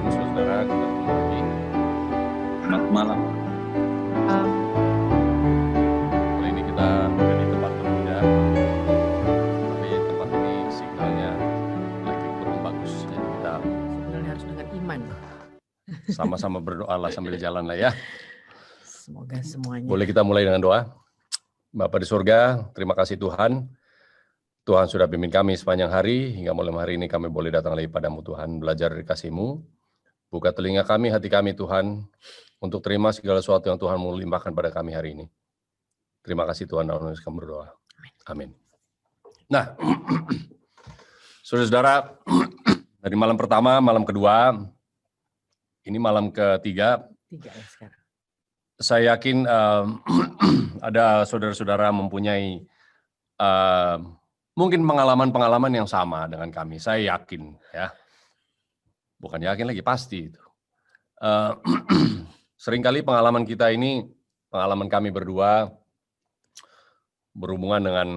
malam, saudara. Kita ketemu lagi. Selamat malam. Kali ini kita berada di tempat berbeda, tapi tempat ini signalnya lagi kurang bagus. Jadi kita Signalnya harus dengan iman. sama-sama berdoa lah sambil jalan lah ya. Semoga semuanya. Boleh kita mulai dengan doa? Bapa di surga, terima kasih Tuhan. Tuhan sudah pimpin kami sepanjang hari, hingga malam hari ini kami boleh datang lagi padamu Tuhan, belajar dari kasih-Mu. Buka telinga kami, hati kami Tuhan, untuk terima segala sesuatu yang Tuhan mau limpahkan pada kami hari ini. Terima kasih Tuhan, dalam nama kami berdoa. Amin. Nah, saudara-saudara, dari malam pertama, malam kedua, ini malam ketiga, 3 ya sekarang. saya yakin ada saudara-saudara mempunyai mungkin pengalaman-pengalaman yang sama dengan kami. Saya yakin, ya. Bukan yakin lagi, pasti itu. Seringkali pengalaman kita ini, pengalaman kami berdua, berhubungan dengan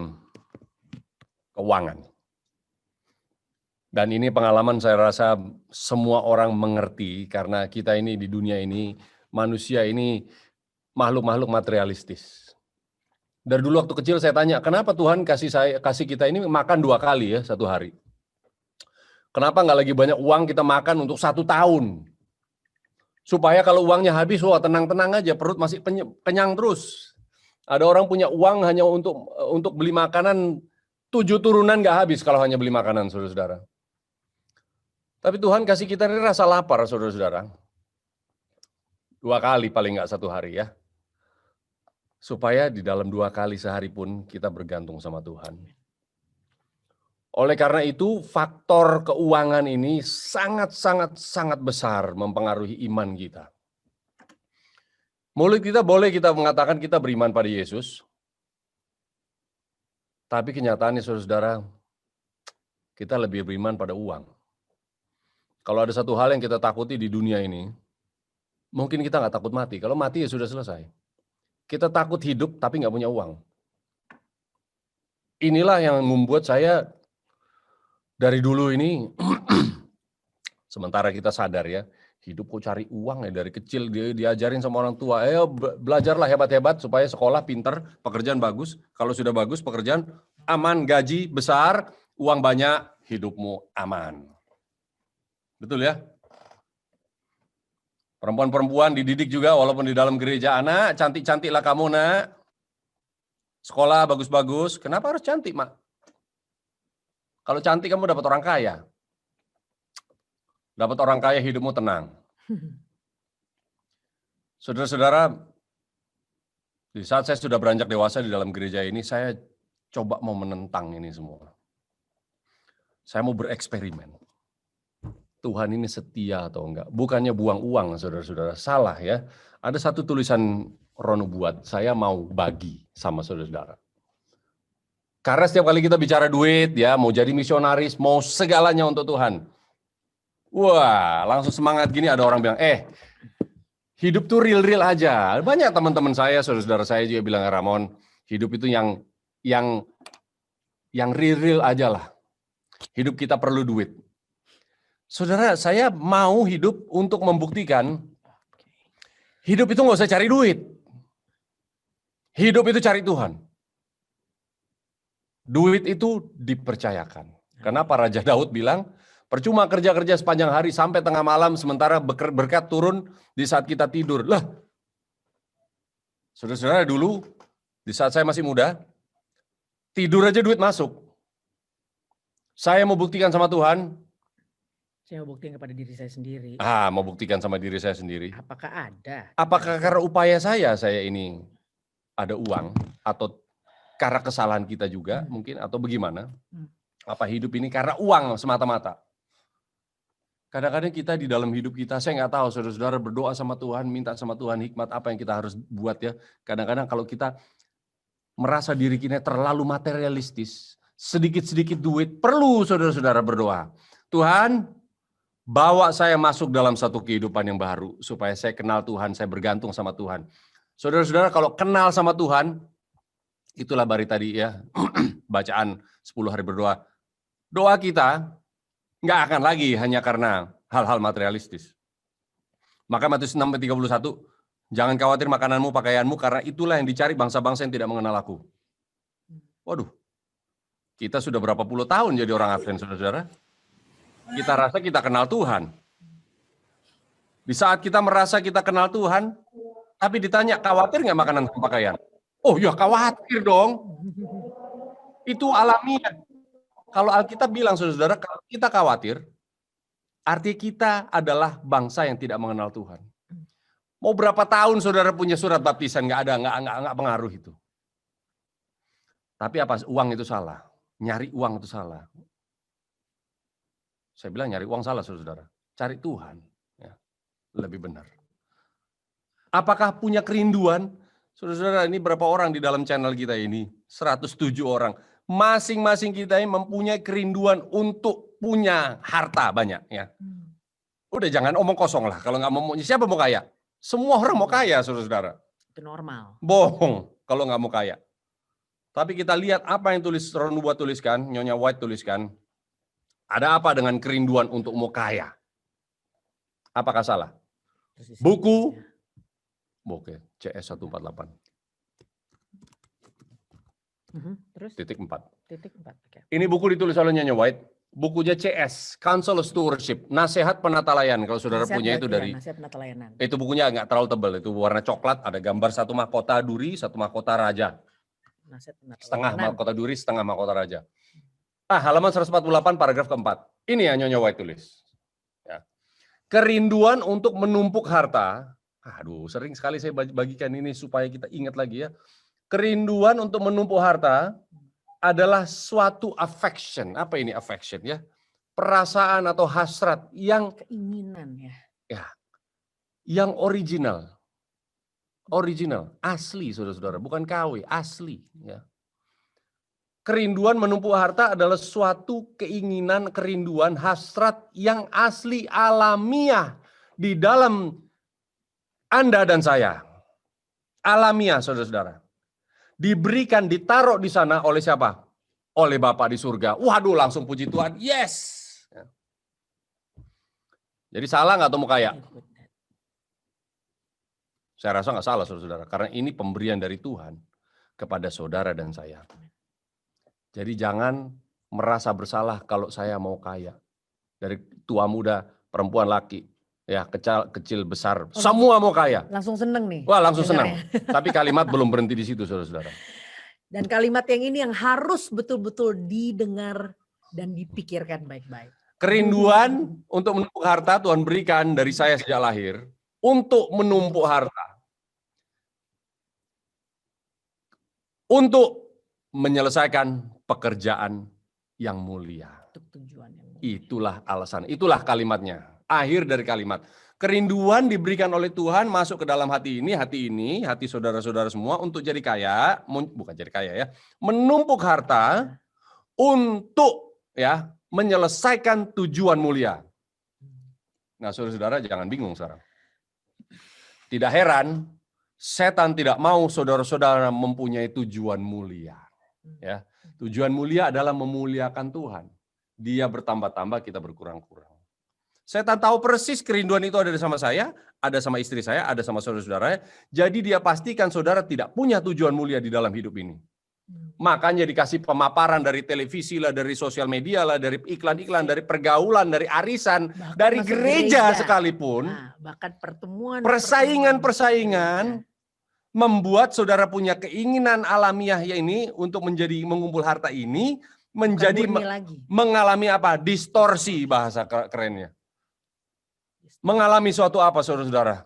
keuangan. Dan ini pengalaman saya rasa semua orang mengerti, karena kita ini di dunia ini, manusia ini makhluk-makhluk materialistis. Dari dulu waktu kecil saya tanya, kenapa Tuhan kasih kita ini makan 2 kali ya satu hari? Kenapa nggak lagi banyak uang kita makan untuk 1 tahun? Supaya kalau uangnya habis, wah tenang-tenang aja, perut masih kenyang terus. Ada orang punya uang hanya untuk beli makanan 7 turunan nggak habis kalau hanya beli makanan, saudara-saudara. Tapi Tuhan kasih kita ini rasa lapar, saudara-saudara. 2 kali paling nggak 1 hari ya. Supaya di dalam 2 kali sehari pun kita bergantung sama Tuhan. Oleh karena itu, faktor keuangan ini sangat besar mempengaruhi iman kita. Mulut kita boleh kita mengatakan kita beriman pada Yesus, tapi kenyataannya saudara-saudara, kita lebih beriman pada uang. Kalau ada satu hal yang kita takuti di dunia ini, mungkin kita nggak takut mati. Kalau mati ya sudah selesai. Kita takut hidup tapi nggak punya uang. Inilah yang membuat saya dari dulu ini, sementara kita sadar ya, hidup kok cari uang ya, dari kecil diajarin sama orang tua, ayo belajarlah hebat-hebat supaya sekolah pinter, pekerjaan bagus. Kalau sudah bagus pekerjaan aman, gaji besar, uang banyak, hidupmu aman. Betul ya? Perempuan-perempuan dididik juga walaupun di dalam gereja, anak cantik-cantiklah kamu nak. Sekolah bagus-bagus, kenapa harus cantik mak? Kalau cantik kamu dapat orang kaya. Dapat orang kaya hidupmu tenang. Saudara-saudara, di saat saya sudah beranjak dewasa di dalam gereja ini, saya coba mau menentang ini semua. Saya mau bereksperimen. Tuhan ini setia atau enggak? Bukannya buang uang, saudara-saudara. Salah ya. Ada satu tulisan Rono buat, saya mau bagi sama saudara-saudara. Karena setiap kali kita bicara duit, ya mau jadi misionaris, mau segalanya untuk Tuhan. Wah, langsung semangat gini ada orang bilang, hidup tuh real-real aja. Banyak teman-teman saya, saudara-saudara saya juga bilang, Ramon, hidup itu yang real-real aja lah. Hidup kita perlu duit. Saudara, saya mau hidup untuk membuktikan hidup itu nggak usah cari duit. Hidup itu cari Tuhan. Duit itu dipercayakan. Kenapa Raja Daud bilang, percuma kerja-kerja sepanjang hari sampai tengah malam, sementara berkat turun di saat kita tidur. Lah, saudara-saudara dulu, di saat saya masih muda, tidur aja duit masuk. Saya mau buktikan sama Tuhan, Saya mau buktikan kepada diri saya sendiri. mau buktikan sama diri saya sendiri. Apakah ada? Apakah karena upaya saya ini ada uang, atau karena kesalahan kita juga mungkin, atau bagaimana? Apa hidup ini karena uang semata-mata? Kadang-kadang kita di dalam hidup kita, saya nggak tahu, saudara-saudara berdoa sama Tuhan, minta sama Tuhan hikmat apa yang kita harus buat ya. Kadang-kadang kalau kita merasa diri kita terlalu materialistis, sedikit-sedikit duit, perlu saudara-saudara berdoa. Tuhan, bawa saya masuk dalam satu kehidupan yang baru, supaya saya kenal Tuhan, saya bergantung sama Tuhan. Saudara-saudara kalau kenal sama Tuhan, itulah bari tadi ya, bacaan 10 hari berdoa. Doa kita nggak akan lagi hanya karena hal-hal materialistis. Maka Matius 6:31, jangan khawatir makananmu, pakaianmu, karena itulah yang dicari bangsa-bangsa yang tidak mengenal aku. Waduh, kita sudah berapa puluh tahun jadi orang Advent, saudara-saudara. Kita rasa kita kenal Tuhan. Di saat kita merasa kita kenal Tuhan, tapi ditanya, khawatir nggak makanan dan pakaian? Oh ya khawatir dong. Itu alamiah. Kalau Alkitab bilang, saudara-saudara, kalau kita khawatir, artinya kita adalah bangsa yang tidak mengenal Tuhan. Mau berapa tahun saudara punya surat baptisan, nggak pengaruh itu. Tapi apa? Uang itu salah. Nyari uang itu salah. Saya bilang nyari uang salah, saudara. Cari Tuhan. Ya, lebih benar. Apakah punya kerinduan? Saudara-saudara, ini berapa orang di dalam channel kita ini? 107 orang. Masing-masing kita ini mempunyai kerinduan untuk punya harta banyak. Ya. Udah jangan omong kosong lah. Kalau nggak mau, siapa mau kaya? Semua orang mau kaya, saudara-saudara. Itu normal. Bohong kalau nggak mau kaya. Tapi kita lihat apa yang Ron Nubuat tuliskan, Nyonya White tuliskan. Ada apa dengan kerinduan untuk mau kaya? Apakah salah? Buku, oke, CS 148. Terus? Titik 4. Titik 4. Oke. Ini buku ditulis oleh Nyonya White. Bukunya CS, Counsel of Stewardship, Nasihat Penata Layanan. Kalau saudara Nasihat punya itu berarti dari... ya, nasihat penata layanan. Itu bukunya nggak terlalu tebal. Itu warna coklat, ada gambar satu mahkota duri, satu mahkota raja. Nasihat penata Setengah layanan. mahkota duri, setengah mahkota raja. Halaman 148 paragraf keempat. Ini ya Nyonya White tulis. Ya. Kerinduan untuk menumpuk harta. Aduh, sering sekali saya bagikan ini supaya kita ingat lagi ya. Kerinduan untuk menumpuk harta adalah suatu affection. Apa ini affection ya? Perasaan atau hasrat yang keinginan ya. Ya. Yang original. Original, asli saudara-saudara, bukan KW, asli ya. Kerinduan menumpuk harta adalah suatu keinginan, kerinduan, hasrat yang asli alamiah di dalam Anda dan saya. Alamiah saudara-saudara. Diberikan, ditaruh di sana oleh siapa? Oleh Bapa di surga. Waduh, langsung puji Tuhan. Yes. Jadi salah nggak atau mau kaya? Saya rasa nggak salah saudara-saudara. Karena ini pemberian dari Tuhan kepada saudara dan saya. Jadi jangan merasa bersalah kalau saya mau kaya. Dari tua muda, perempuan laki, ya kecil besar, semua mau kaya. Langsung seneng nih. Wah langsung senang. dengarnya. Tapi kalimat belum berhenti di situ saudara-saudara. Dan kalimat yang ini yang harus betul-betul didengar dan dipikirkan baik-baik. Kerinduan untuk menumpuk harta Tuhan berikan dari saya sejak lahir. Untuk menumpuk harta. Untuk menyelesaikan pekerjaan yang mulia. Untuk tujuan yang mulia. Itulah alasan, itulah kalimatnya. Akhir dari kalimat. Kerinduan diberikan oleh Tuhan masuk ke dalam hati ini, hati saudara-saudara semua untuk jadi kaya, bukan jadi kaya ya, menumpuk harta untuk ya menyelesaikan tujuan mulia. Nah, saudara-saudara jangan bingung sekarang. Tidak heran, setan tidak mau saudara-saudara mempunyai tujuan mulia. Ya, tujuan mulia adalah memuliakan Tuhan. Dia bertambah-tambah, kita berkurang-kurang. Setan tahu persis kerinduan itu ada sama saya, ada sama istri saya, ada sama saudara-saudaranya. Jadi dia pastikan saudara tidak punya tujuan mulia di dalam hidup ini. Makanya dikasih pemaparan dari televisi lah, dari sosial media lah, dari iklan-iklan, dari pergaulan, dari arisan, Bahkan dari masuk gereja sekalipun. Nah, bahkan pertemuan. Persaingan membuat saudara punya keinginan alamiah ini untuk mengumpul harta ini menjadi mengalami apa? Distorsi bahasa kerennya. Mengalami suatu apa saudara-saudara?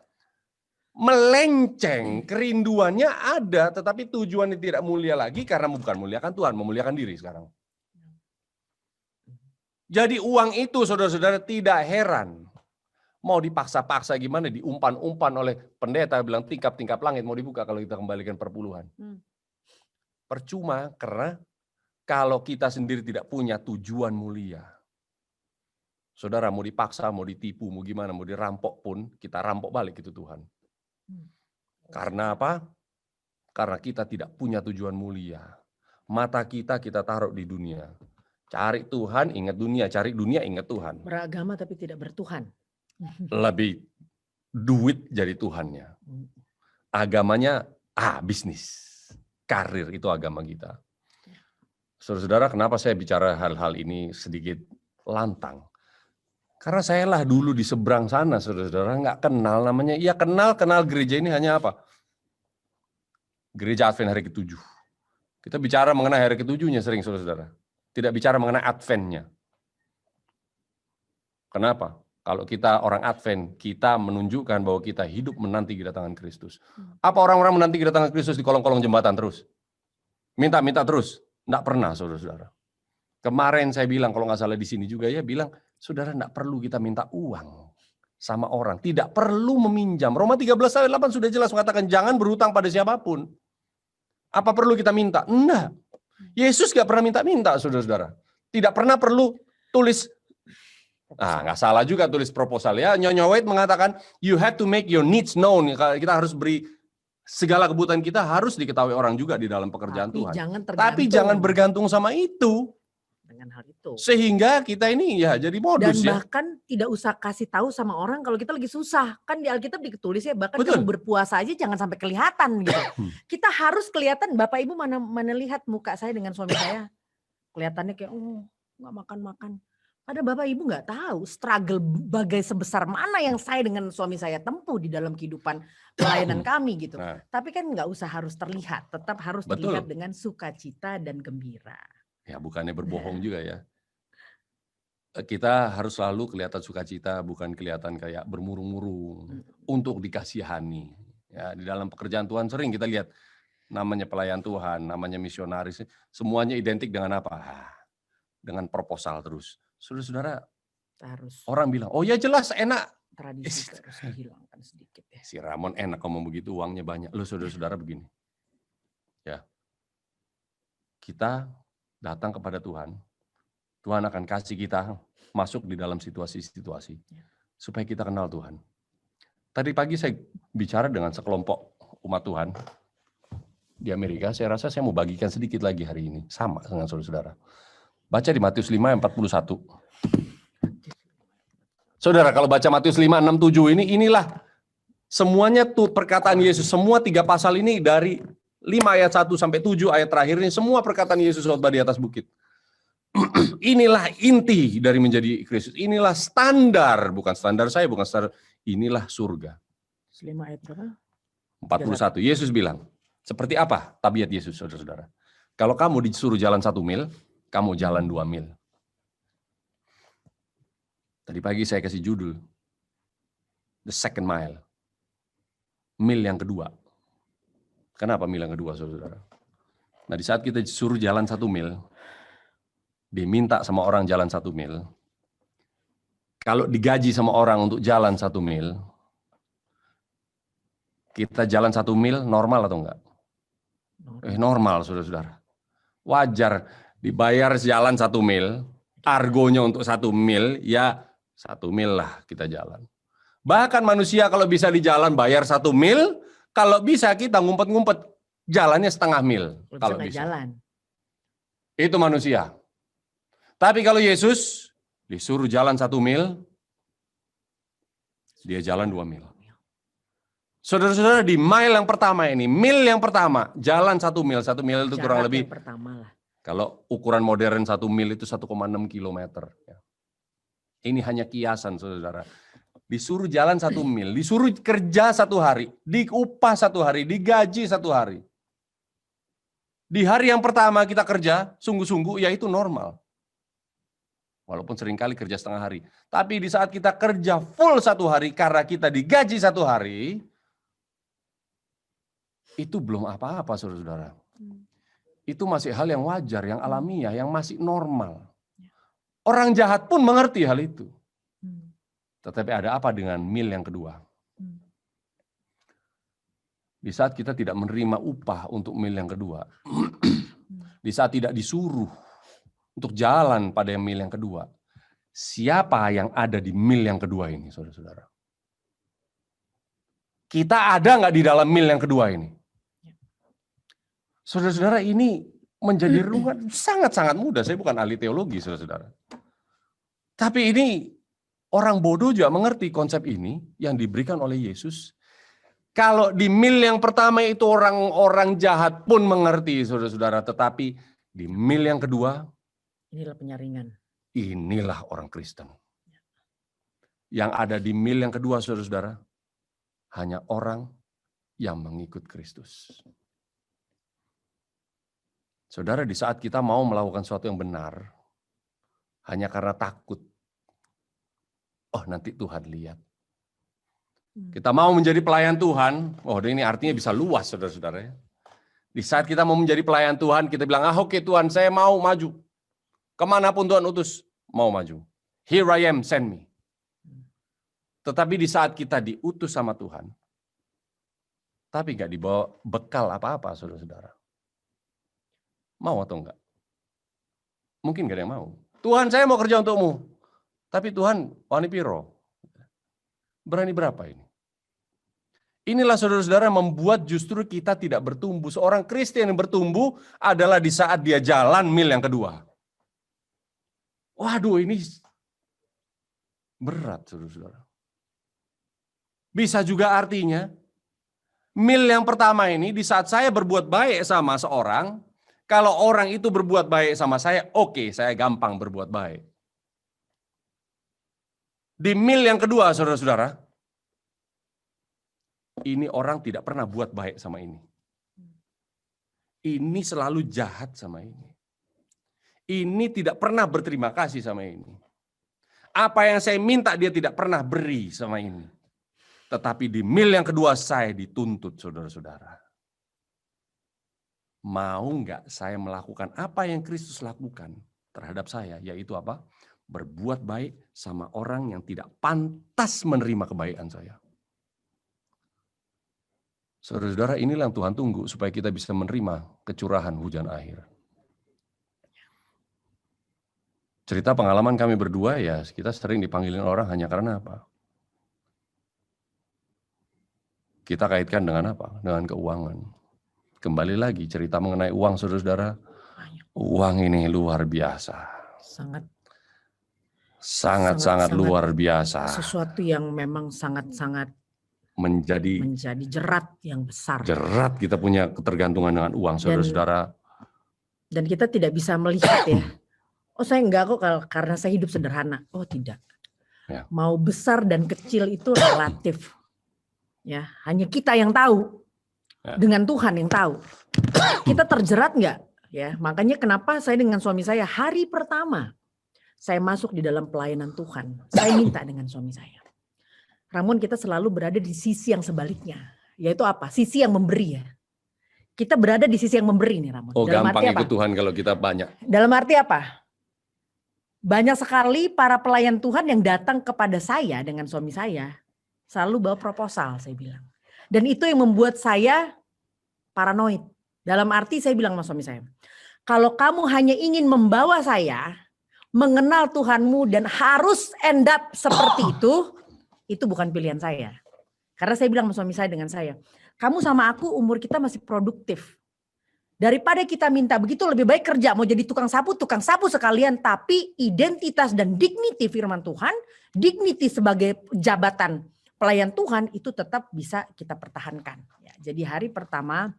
Melenceng, kerinduannya ada tetapi tujuannya tidak mulia lagi karena bukan memuliakan Tuhan, memuliakan diri sekarang. Jadi uang itu saudara-saudara tidak heran. Mau dipaksa-paksa gimana, diumpan-umpan oleh pendeta bilang tingkap-tingkap langit mau dibuka kalau kita kembalikan perpuluhan. Percuma karena kalau kita sendiri tidak punya tujuan mulia. Saudara mau dipaksa, mau ditipu, mau gimana, mau dirampok pun kita rampok balik itu Tuhan. Karena apa? Karena kita tidak punya tujuan mulia. Mata kita taruh di dunia. Cari Tuhan, ingat dunia. Cari dunia, ingat Tuhan. Beragama tapi tidak bertuhan. lebih duit jadi Tuhannya. Agamanya bisnis, karir itu agama kita. Saudara-saudara, kenapa saya bicara hal-hal ini sedikit lantang? Karena saya lah dulu di seberang sana, saudara-saudara, nggak kenal namanya. Iya kenal gereja ini hanya apa? Gereja Advent hari ke-7. Kita bicara mengenai hari ke-7-nya sering, saudara-saudara. Tidak bicara mengenai Advent-nya. Kenapa? Kalau kita orang Advent, kita menunjukkan bahwa kita hidup menanti kedatangan Kristus. Apa orang-orang menanti kedatangan Kristus di kolong-kolong jembatan terus? Minta-minta terus? Nggak pernah, saudara-saudara. Kemarin saya bilang, kalau nggak salah di sini juga ya, bilang, saudara nggak perlu kita minta uang sama orang. Tidak perlu meminjam. Roma 13 ayat 8 sudah jelas mengatakan, jangan berhutang pada siapapun. Apa perlu kita minta? Enggak. Yesus nggak pernah minta-minta, saudara-saudara. Tidak pernah perlu tulis. Nggak salah juga tulis proposal ya. Nyonya White mengatakan, you have to make your needs known. Kita harus beri segala kebutuhan kita harus diketahui orang juga di dalam pekerjaan Tuhan. Tapi jangan bergantung sama itu. Dengan hal itu. Sehingga kita ini ya jadi modus. Dan bahkan tidak usah kasih tahu sama orang kalau kita lagi susah. Kan di Alkitab ditulis ya, bahkan kamu berpuasa aja jangan sampai kelihatan gitu. Kita harus kelihatan. Bapak Ibu mana lihat muka saya dengan suami saya. Kelihatannya kayak nggak makan-makan. Padahal Bapak Ibu nggak tahu struggle bagai sebesar mana yang saya dengan suami saya tempuh di dalam kehidupan pelayanan kami gitu. Nah. Tapi kan nggak usah harus terlihat, tetap harus terlihat dengan sukacita dan gembira. Ya bukannya berbohong juga ya. Kita harus selalu kelihatan sukacita, bukan kelihatan kayak bermurung-murung untuk dikasihani. Ya, di dalam pekerjaan Tuhan sering kita lihat namanya pelayan Tuhan, namanya misionaris, semuanya identik dengan apa? Dengan proposal terus. Saudara-saudara, orang bilang, oh ya jelas enak. Tradisi harus dihilangkan sedikit ya. Si Ramon enak ngomong begitu, uangnya banyak. Loh saudara-saudara begini. Ya, kita datang kepada Tuhan. Tuhan akan kasih kita masuk di dalam situasi-situasi supaya kita kenal Tuhan. Tadi pagi saya bicara dengan sekelompok umat Tuhan di Amerika. Saya rasa saya mau bagikan sedikit lagi hari ini. Sama dengan saudara-saudara. Baca di Matius 5 ayat 41. Saudara, kalau baca Matius 5, 6, 7 inilah semuanya tuh perkataan Yesus. Semua 3 pasal ini dari 5 ayat 1 sampai 7 ayat terakhir ini semua perkataan Yesus khotbah di atas bukit. Inilah inti dari menjadi Kristus. Inilah standar, bukan standar saya, bukan standar. Inilah surga. 5 ayat berapa? 41. Yesus bilang, seperti apa tabiat Yesus, saudara-saudara? Kalau kamu disuruh jalan 1 mil, kamu jalan 2 mil. Tadi pagi saya kasih judul, The Second Mile. Mil yang kedua. Kenapa mil yang kedua, saudara? Nah, di saat kita disuruh jalan 1 mil, diminta sama orang jalan 1 mil, kalau digaji sama orang untuk jalan 1 mil, kita jalan 1 mil normal atau enggak? Normal, saudara-saudara. Wajar dibayar jalan 1 mil, argonya untuk 1 mil, ya 1 mil lah kita jalan. Bahkan manusia kalau bisa di jalan bayar 1 mil, kalau bisa kita ngumpet-ngumpet jalannya setengah mil. Kalau bisa. Jalan. Itu manusia. Tapi kalau Yesus disuruh jalan 1 mil, dia jalan 2 mil. Saudara-saudara, di mile yang pertama ini, mil yang pertama, jalan 1 mil. 1 mil itu kurang lebih, kalau ukuran modern 1 mil itu 1,6 kilometer. Ini hanya kiasan, saudara. Disuruh jalan 1 mil, disuruh kerja 1 hari, diupah 1 hari, digaji 1 hari. Di hari yang pertama kita kerja, sungguh-sungguh, ya itu normal. Walaupun seringkali kerja setengah hari. Tapi di saat kita kerja full 1 hari, karena kita digaji 1 hari, itu belum apa-apa, saudara-saudara. Itu masih hal yang wajar, yang alamiah, yang masih normal. Orang jahat pun mengerti hal itu. Tetapi ada apa dengan mil yang kedua? Di saat kita tidak menerima upah untuk mil yang kedua, di saat tidak disuruh untuk jalan pada mil yang kedua, siapa yang ada di mil yang kedua ini, saudara-saudara? Kita ada nggak di dalam mil yang kedua ini? Saudara-saudara, ini menjadi rungan sangat-sangat mudah. Saya bukan ahli teologi, saudara-saudara. Tapi ini Orang bodoh juga mengerti konsep ini yang diberikan oleh Yesus. Kalau di mil yang pertama itu orang-orang jahat pun mengerti, saudara-saudara. Tetapi di mil yang kedua, Inilah penyaringan. inilah orang Kristen. Yang ada di mil yang kedua, saudara-saudara, hanya orang yang mengikut Kristus. Saudara, di saat kita mau melakukan sesuatu yang benar, hanya karena takut, oh nanti Tuhan lihat. Kita mau menjadi pelayan Tuhan, oh ini artinya bisa luas, saudara-saudara. Di saat kita mau menjadi pelayan Tuhan, kita bilang, oke Tuhan, saya mau maju. Kemanapun Tuhan utus, mau maju. Here I am, send me. Tetapi di saat kita diutus sama Tuhan, tapi nggak dibawa bekal apa-apa, saudara-saudara. Mau atau enggak? Mungkin nggak ada yang mau. Tuhan, saya mau kerja untukmu. Tapi Tuhan, wani piro. Berani berapa ini? Inilah saudara-saudara membuat justru kita tidak bertumbuh. Seorang Kristen yang bertumbuh adalah di saat dia jalan mil yang kedua. Waduh, ini berat, saudara-saudara. Bisa juga artinya, mil yang pertama ini di saat saya berbuat baik sama seorang, kalau orang itu berbuat baik sama saya, oke, saya gampang berbuat baik. Di mil yang kedua, saudara-saudara, ini orang tidak pernah buat baik sama ini. Ini selalu jahat sama ini. Ini tidak pernah berterima kasih sama ini. Apa yang saya minta dia tidak pernah beri sama ini. Tetapi di mil yang kedua saya dituntut, saudara-saudara. Mau nggak saya melakukan apa yang Kristus lakukan terhadap saya, yaitu apa? Berbuat baik sama orang yang tidak pantas menerima kebaikan saya. Saudara-saudara, inilah yang Tuhan tunggu supaya kita bisa menerima kecurahan hujan akhir. Cerita pengalaman kami berdua ya, kita sering dipanggilin orang hanya karena apa? Kita kaitkan dengan apa? Dengan keuangan. Kembali lagi cerita mengenai uang, saudara-saudara. Uang ini luar biasa. Sangat luar biasa. Sesuatu yang memang sangat-sangat menjadi jerat yang besar. Jerat kita punya ketergantungan dengan uang, saudara-saudara. Dan kita tidak bisa melihat ya. Oh saya enggak kok karena saya hidup sederhana. Oh tidak. Ya. Mau besar dan kecil itu relatif. Ya, hanya kita yang tahu. Ya. Dengan Tuhan yang tahu. Kita terjerat enggak? Ya, makanya kenapa saya dengan suami saya hari pertama saya masuk di dalam pelayanan Tuhan. Saya minta dengan suami saya. Ramon, kita selalu berada di sisi yang sebaliknya. Yaitu apa? Sisi yang memberi ya. Kita berada di sisi yang memberi nih Ramon. Oh, dalam gampang ikut Tuhan kalau kita banyak. Dalam arti apa? Banyak sekali para pelayan Tuhan yang datang kepada saya dengan suami saya. Selalu bawa proposal, saya bilang. Dan itu yang membuat saya paranoid. Dalam arti saya bilang sama suami saya, kalau kamu hanya ingin membawa saya mengenal Tuhanmu dan harus end up seperti itu bukan pilihan saya. Karena saya bilang sama suami saya dengan saya, kamu sama aku umur kita masih produktif. Daripada kita minta begitu lebih baik kerja, mau jadi tukang sapu sekalian, tapi identitas dan dignity firman Tuhan, dignity sebagai jabatan pelayan Tuhan itu tetap bisa kita pertahankan. Ya, jadi hari pertama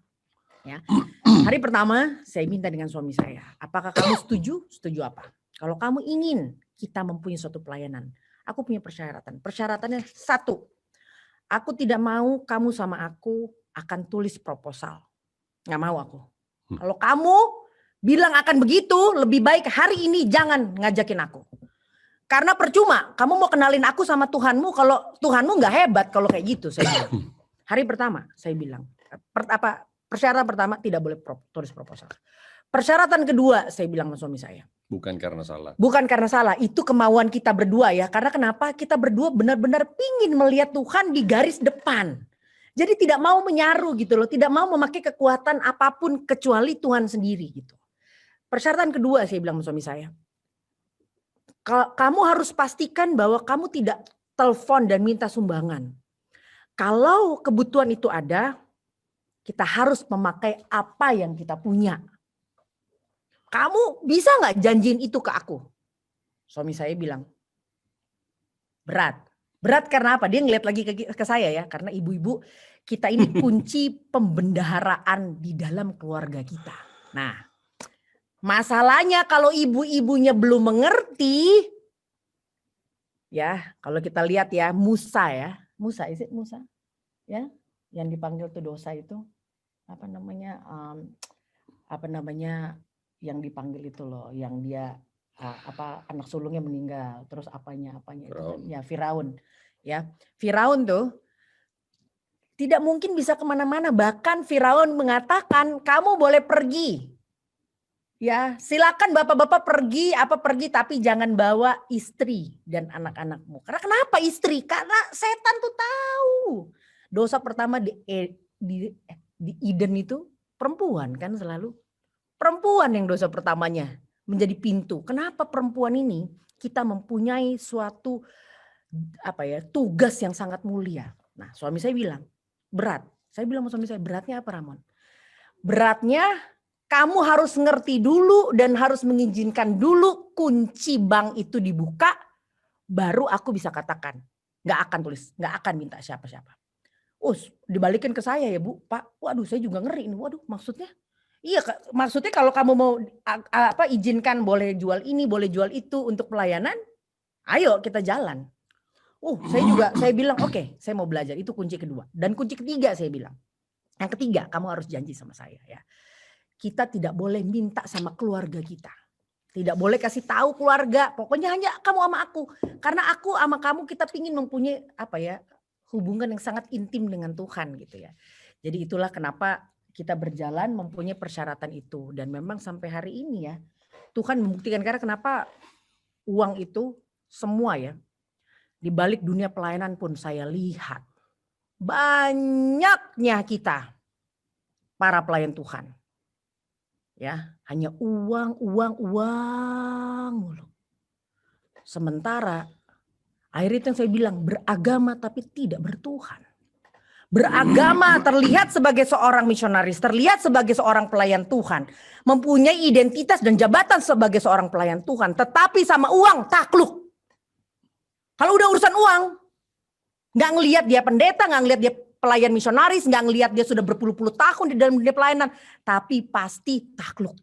saya minta dengan suami saya, apakah kamu setuju? Setuju apa? Kalau kamu ingin kita mempunyai suatu pelayanan, aku punya persyaratan. Persyaratannya satu, aku tidak mau kamu sama aku akan tulis proposal. Nggak mau aku. Kalau kamu bilang akan begitu, lebih baik hari ini jangan ngajakin aku. Karena percuma, kamu mau kenalin aku sama Tuhanmu, kalau Tuhanmu nggak hebat kalau kayak gitu. Saya bilang. Hari pertama saya bilang, persyaratan pertama tidak boleh tulis proposal. Persyaratan kedua saya bilang sama suami saya. Bukan karena salah. Bukan karena salah, itu kemauan kita berdua ya. Karena kenapa? Kita berdua benar-benar pingin melihat Tuhan di garis depan. Jadi tidak mau menyaru gitu loh, tidak mau memakai kekuatan apapun kecuali Tuhan sendiri gitu. Persyaratan kedua saya bilang sama suami saya. Kamu harus pastikan bahwa kamu tidak telepon dan minta sumbangan. Kalau kebutuhan itu ada, kita harus memakai apa yang kita punya. Kamu bisa nggak janjiin itu ke aku? Suami saya bilang, Berat. Berat karena apa? Dia ngeliat lagi ke saya ya. Karena ibu-ibu kita ini kunci pembendaharaan di dalam keluarga kita. Nah, masalahnya kalau ibu-ibunya belum mengerti, ya kalau kita lihat ya Musa, is it Musa? Ya, yang dipanggil tuh dosa itu apa namanya yang dipanggil itu loh, yang dia anak sulungnya meninggal, terus apanya itu kan ya Firaun. Ya, Firaun tuh tidak mungkin bisa kemana-mana. Bahkan Firaun mengatakan kamu boleh pergi. Ya, silakan bapak-bapak pergi tapi jangan bawa istri dan anak-anakmu. Karena kenapa istri? Karena setan tuh tahu. Dosa pertama di Eden itu perempuan kan selalu. Perempuan yang dosa pertamanya menjadi pintu. Kenapa perempuan ini kita mempunyai suatu tugas yang sangat mulia. Nah, suami saya bilang, berat. Saya bilang sama suami saya, beratnya apa Ramon? Beratnya kamu harus ngerti dulu dan harus mengizinkan dulu kunci bank itu dibuka, baru aku bisa katakan. Nggak akan tulis, nggak akan minta siapa-siapa. Dibalikin ke saya ya Bu, Pak. Waduh saya juga ngeri ini. Waduh maksudnya? Iya maksudnya kalau kamu mau izinkan boleh jual ini, boleh jual itu untuk pelayanan, ayo kita jalan. Saya bilang oke, saya mau belajar. Itu kunci kedua. Dan kunci ketiga saya bilang. Yang ketiga, kamu harus janji sama saya ya. Kita tidak boleh minta sama keluarga kita. Tidak boleh kasih tahu keluarga. Pokoknya hanya kamu sama aku. Karena aku sama kamu kita pingin mempunyai hubungan yang sangat intim dengan Tuhan gitu ya. Jadi itulah kenapa kita berjalan mempunyai persyaratan itu. Dan memang sampai hari ini ya, Tuhan membuktikan. Karena kenapa uang itu semua ya. Di balik dunia pelayanan pun saya lihat banyaknya kita para pelayan Tuhan. Ya, hanya uang mulu. Sementara akhirnya itu yang saya bilang beragama tapi tidak bertuhan. Beragama terlihat sebagai seorang misionaris, terlihat sebagai seorang pelayan Tuhan, mempunyai identitas dan jabatan sebagai seorang pelayan Tuhan, tetapi sama uang takluk. Kalau udah urusan uang, nggak ngelihat dia pendeta, nggak ngelihat dia pelayan misionaris, nggak ngelihat dia sudah berpuluh-puluh tahun di dalam dunia pelayanan, tapi pasti takluk.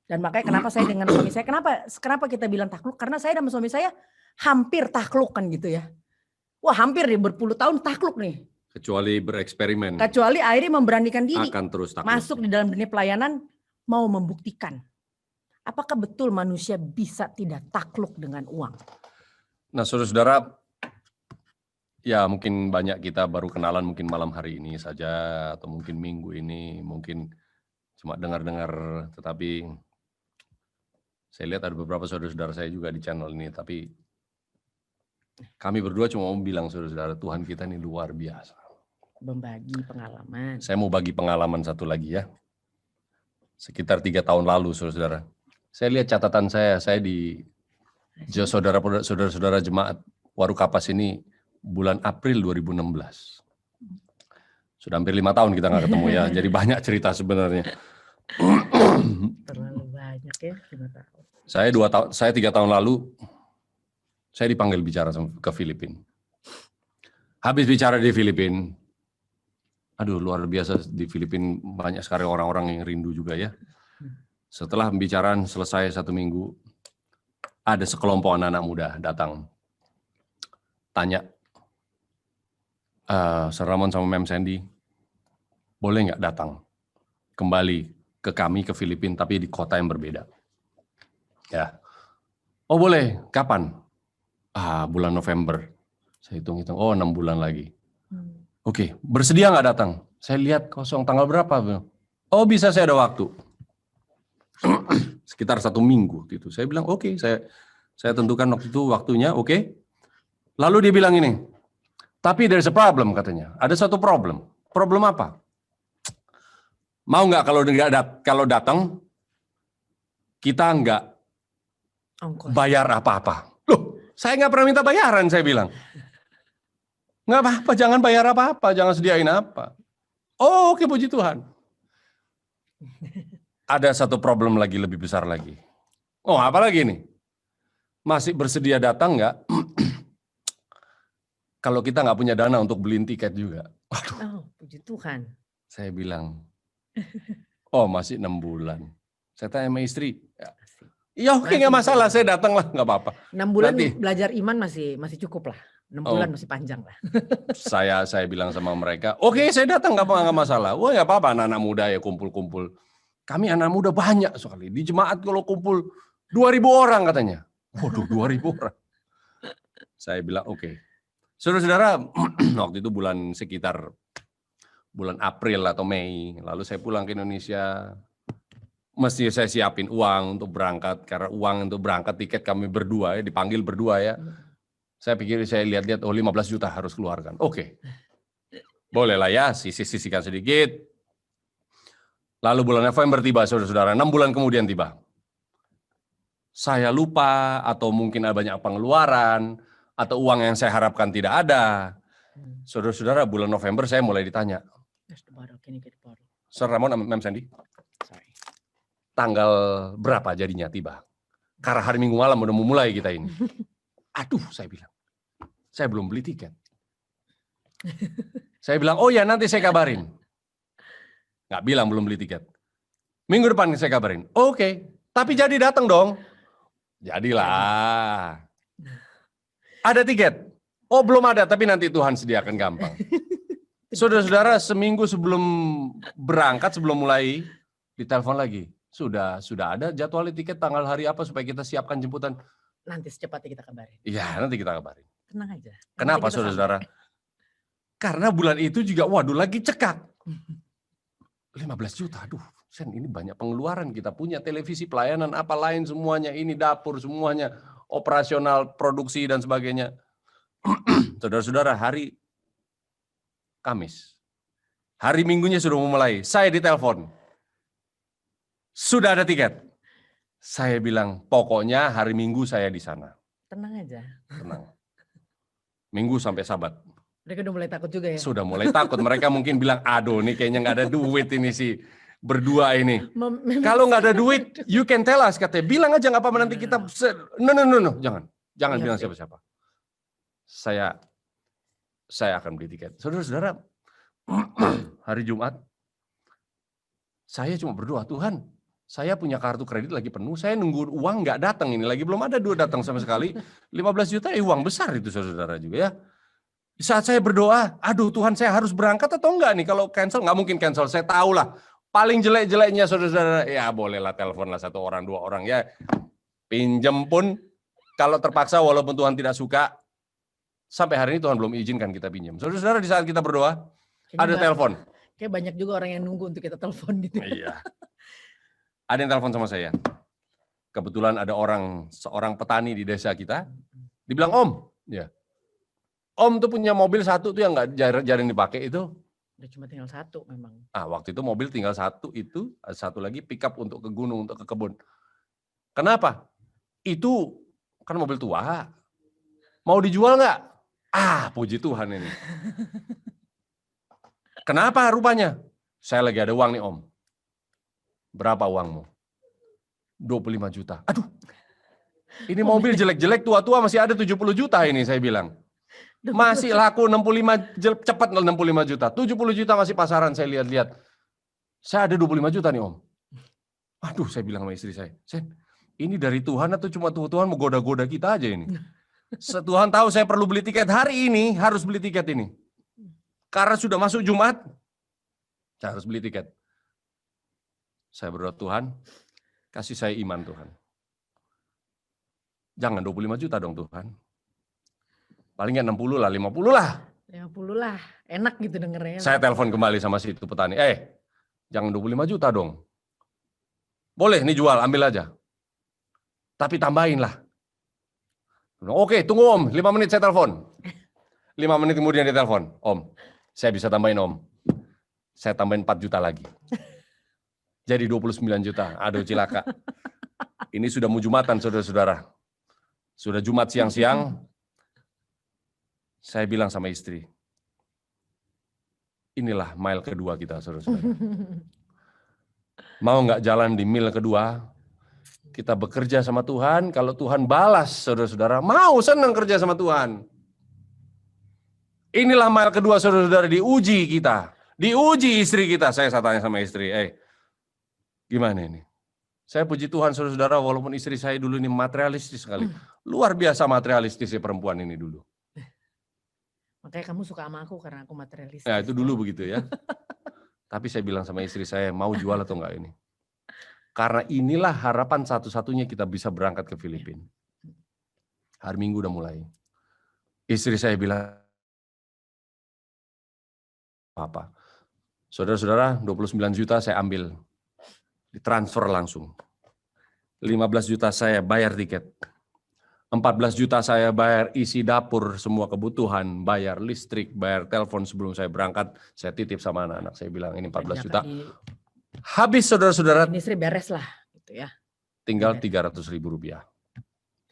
Dan makanya kenapa saya dengan suami saya, kenapa kita bilang takluk? Karena saya dan suami saya hampir takluk kan gitu ya. Wah hampir nih berpuluh tahun takluk nih. Kecuali bereksperimen. Kecuali akhirnya memberanikan diri. Akan terus takluk. Masuk di dalam dunia pelayanan, mau membuktikan. Apakah betul manusia bisa tidak takluk dengan uang? Nah, saudara-saudara, ya mungkin banyak kita baru kenalan mungkin malam hari ini saja atau mungkin minggu ini, mungkin cuma dengar-dengar, tetapi saya lihat ada beberapa saudara-saudara saya juga di channel ini, tapi kami berdua cuma mau bilang saudara-saudara, Tuhan kita ini luar biasa. Membagi pengalaman. Saya mau bagi pengalaman satu lagi ya. Sekitar 3 tahun lalu saudara-saudara, saya lihat catatan saya di saudara-saudara jemaat Waru Kapas ini bulan April 2016. Sudah hampir 5 tahun kita nggak ketemu ya, jadi banyak cerita sebenarnya. Terlalu banyak ya, 5 tahun. Saya 3 tahun lalu, saya dipanggil bicara ke Filipina. Habis bicara di Filipina, aduh luar biasa di Filipina, banyak sekali orang-orang yang rindu juga ya. Setelah pembicaraan selesai 1 minggu, ada sekelompok anak-anak muda datang, tanya, Sir Ramon sama Mem Sandy, boleh nggak datang kembali ke kami ke Filipina, tapi di kota yang berbeda? Ya, oh boleh. Kapan? Bulan November. Saya hitung-hitung, 6 bulan lagi. Oke, bersedia nggak datang? Saya lihat kosong, tanggal berapa? Oh bisa, saya ada waktu. Sekitar 1 minggu gitu. Saya bilang oke, saya tentukan waktu itu waktunya, oke. Lalu dia bilang ini, tapi there's a problem katanya. Ada satu problem. Problem apa? Mau nggak kalau datang kita nggak bayar apa-apa? Loh, saya nggak pernah minta bayaran, saya bilang. Nggak apa-apa, jangan bayar apa-apa, jangan sediain apa. Oh oke, puji Tuhan. Ada satu problem lagi, lebih besar lagi. Oh apa lagi nih? Masih bersedia datang nggak? Kalau kita nggak punya dana untuk beliin tiket juga. Waduh, Oh, puji Tuhan. saya bilang, oh masih 6 bulan. Saya tanya sama istri, Asik. ya oke nggak masalah, saya datang lah, nggak apa-apa. 6 bulan Nanti- belajar iman masih cukup lah. 6 bulan masih panjang lah. Saya bilang sama mereka, oke saya datang nggak masalah. Wah nggak apa-apa, anak-anak muda ya kumpul-kumpul. Kami anak muda banyak sekali. Di jemaat kalau kumpul 2.000 orang katanya. Waduh 2.000 orang. Saya bilang oke. Saudara-saudara, waktu itu sekitar bulan April atau Mei. Lalu saya pulang ke Indonesia. Mesti saya siapin uang untuk berangkat. Karena uang untuk berangkat tiket kami berdua ya, dipanggil berdua ya. Saya pikir saya lihat-lihat, 15 juta harus keluarkan. Oke. Boleh lah ya, sisihkan sedikit. Lalu bulan November tiba, saudara-saudara. 6 bulan kemudian tiba. Saya lupa, atau mungkin ada banyak pengeluaran, atau uang yang saya harapkan tidak ada. Saudara-saudara, bulan November saya mulai ditanya. Sir Ramon, Ma'am Sandy, tanggal berapa jadinya tiba? Karena hari Minggu malam udah mau mulai kita ini. Aduh, saya bilang. Saya belum beli tiket. Saya bilang, oh ya nanti saya kabarin. Nggak bilang belum beli tiket. Minggu depan saya kabarin. Oke, tapi jadi datang dong. Jadilah. Ada tiket? Oh belum ada, tapi nanti Tuhan sediakan gampang. Saudara-saudara, seminggu sebelum berangkat, sebelum mulai, ditelepon lagi. Sudah ada jadwal tiket tanggal hari apa supaya kita siapkan jemputan. Nanti secepatnya kita kabarin. Iya, nanti kita kabarin. Tenang aja. Kenapa Nanti kita saudara-saudara? Karena bulan itu juga, waduh lagi cekak. 15 juta, aduh Sen ini banyak pengeluaran, kita punya televisi, pelayanan, apa lain semuanya, ini dapur semuanya, operasional, produksi dan sebagainya. Saudara-saudara, hari Kamis, hari Minggunya sudah memulai, saya ditelepon. Sudah ada tiket. Saya bilang, pokoknya hari Minggu saya di sana. Tenang aja. Tenang. Minggu sampai Sabat. Mereka udah mulai takut juga ya. Sudah mulai takut. Mereka mungkin bilang, aduh ini kayaknya nggak ada duit ini sih. Berdua ini. Kalau nggak ada duit, you can tell us. Katanya, bilang aja nggak apa-apa nanti kita... No. Jangan bilang siapa-siapa. Saya akan beli tiket. Saudara-saudara, hari Jumat, saya cuma berdoa, Tuhan, saya punya kartu kredit lagi penuh, saya nunggu uang nggak datang ini, lagi belum ada duit datang sama sekali. 15 juta uang besar itu saudara-saudara juga ya. Di saat saya berdoa, aduh Tuhan saya harus berangkat atau enggak nih, kalau cancel nggak mungkin cancel, saya tahu lah. Paling jelek-jeleknya saudara-saudara, ya bolehlah teleponlah 1 orang 2 orang ya. Pinjem pun kalau terpaksa walaupun Tuhan tidak suka, sampai hari ini Tuhan belum izinkan kita pinjam. Saudara-saudara di saat kita berdoa, ada telepon. Kayak banyak juga orang yang nunggu untuk kita telepon gitu. Iya. Ada yang telepon sama saya. Kebetulan ada seorang petani di desa kita, dibilang Om, ya. Om tuh punya mobil 1 tuh yang nggak jarang dipakai itu. Udah cuma tinggal 1 memang. Waktu itu mobil tinggal 1 itu, 1 lagi pickup untuk ke gunung, untuk ke kebun. Kenapa? Itu kan mobil tua. Mau dijual nggak? Puji Tuhan ini. Kenapa rupanya? Saya lagi ada uang nih Om. Berapa uangmu? 25 juta. Aduh. Ini mobil jelek-jelek tua-tua masih ada 70 juta ini saya bilang. Masih laku 65, cepat 65 juta. 70 juta masih pasaran saya lihat-lihat. Saya ada 25 juta nih Om. Aduh saya bilang sama istri saya. Sen, ini dari Tuhan atau cuma Tuhan mau goda-goda kita aja ini? Tuhan tahu saya perlu beli tiket hari ini, harus beli tiket ini. Karena sudah masuk Jumat, saya harus beli tiket. Saya berdoa Tuhan, kasih saya iman Tuhan. Jangan 25 juta dong Tuhan. Paling nggak 60 lah, 50 lah. 50 lah, enak gitu dengernya. Saya telepon kembali sama si itu petani, jangan 25 juta dong. Boleh, nih jual, ambil aja. Tapi tambahin lah. Oke, tunggu Om, 5 menit saya telepon. 5 menit kemudian dia telepon, Om, saya bisa tambahin Om. Saya tambahin 4 juta lagi. Jadi 29 juta, aduh cilaka. Ini sudah mau Jumatan saudara-saudara. Sudah Jumat siang-siang, saya bilang sama istri, inilah mile kedua kita saudara-saudara. Mau nggak jalan di mil kedua, kita bekerja sama Tuhan, kalau Tuhan balas saudara-saudara, mau senang kerja sama Tuhan. Inilah mile kedua saudara-saudara, diuji kita. Diuji istri kita. Saya tanya sama istri, gimana ini? Saya puji Tuhan saudara-saudara, walaupun istri saya dulu ini materialistis sekali. Luar biasa materialistisnya perempuan ini dulu. Makanya kamu suka sama aku karena aku materialistis. Nah itu dulu begitu ya. Tapi saya bilang sama istri saya, mau jual atau enggak ini? Karena inilah harapan satu-satunya kita bisa berangkat ke Filipina. Hari Minggu udah mulai. Istri saya bilang, apa? Saudara-saudara, 29 juta saya ambil, ditransfer langsung. 15 juta saya bayar tiket. 14 juta saya bayar isi dapur, semua kebutuhan, bayar listrik, bayar telepon sebelum saya berangkat. Saya titip sama anak-anak, saya bilang ini 14 juta. Habis saudara-saudara. Ini istri beres lah, gitu ya. Tinggal 300.000 rupiah.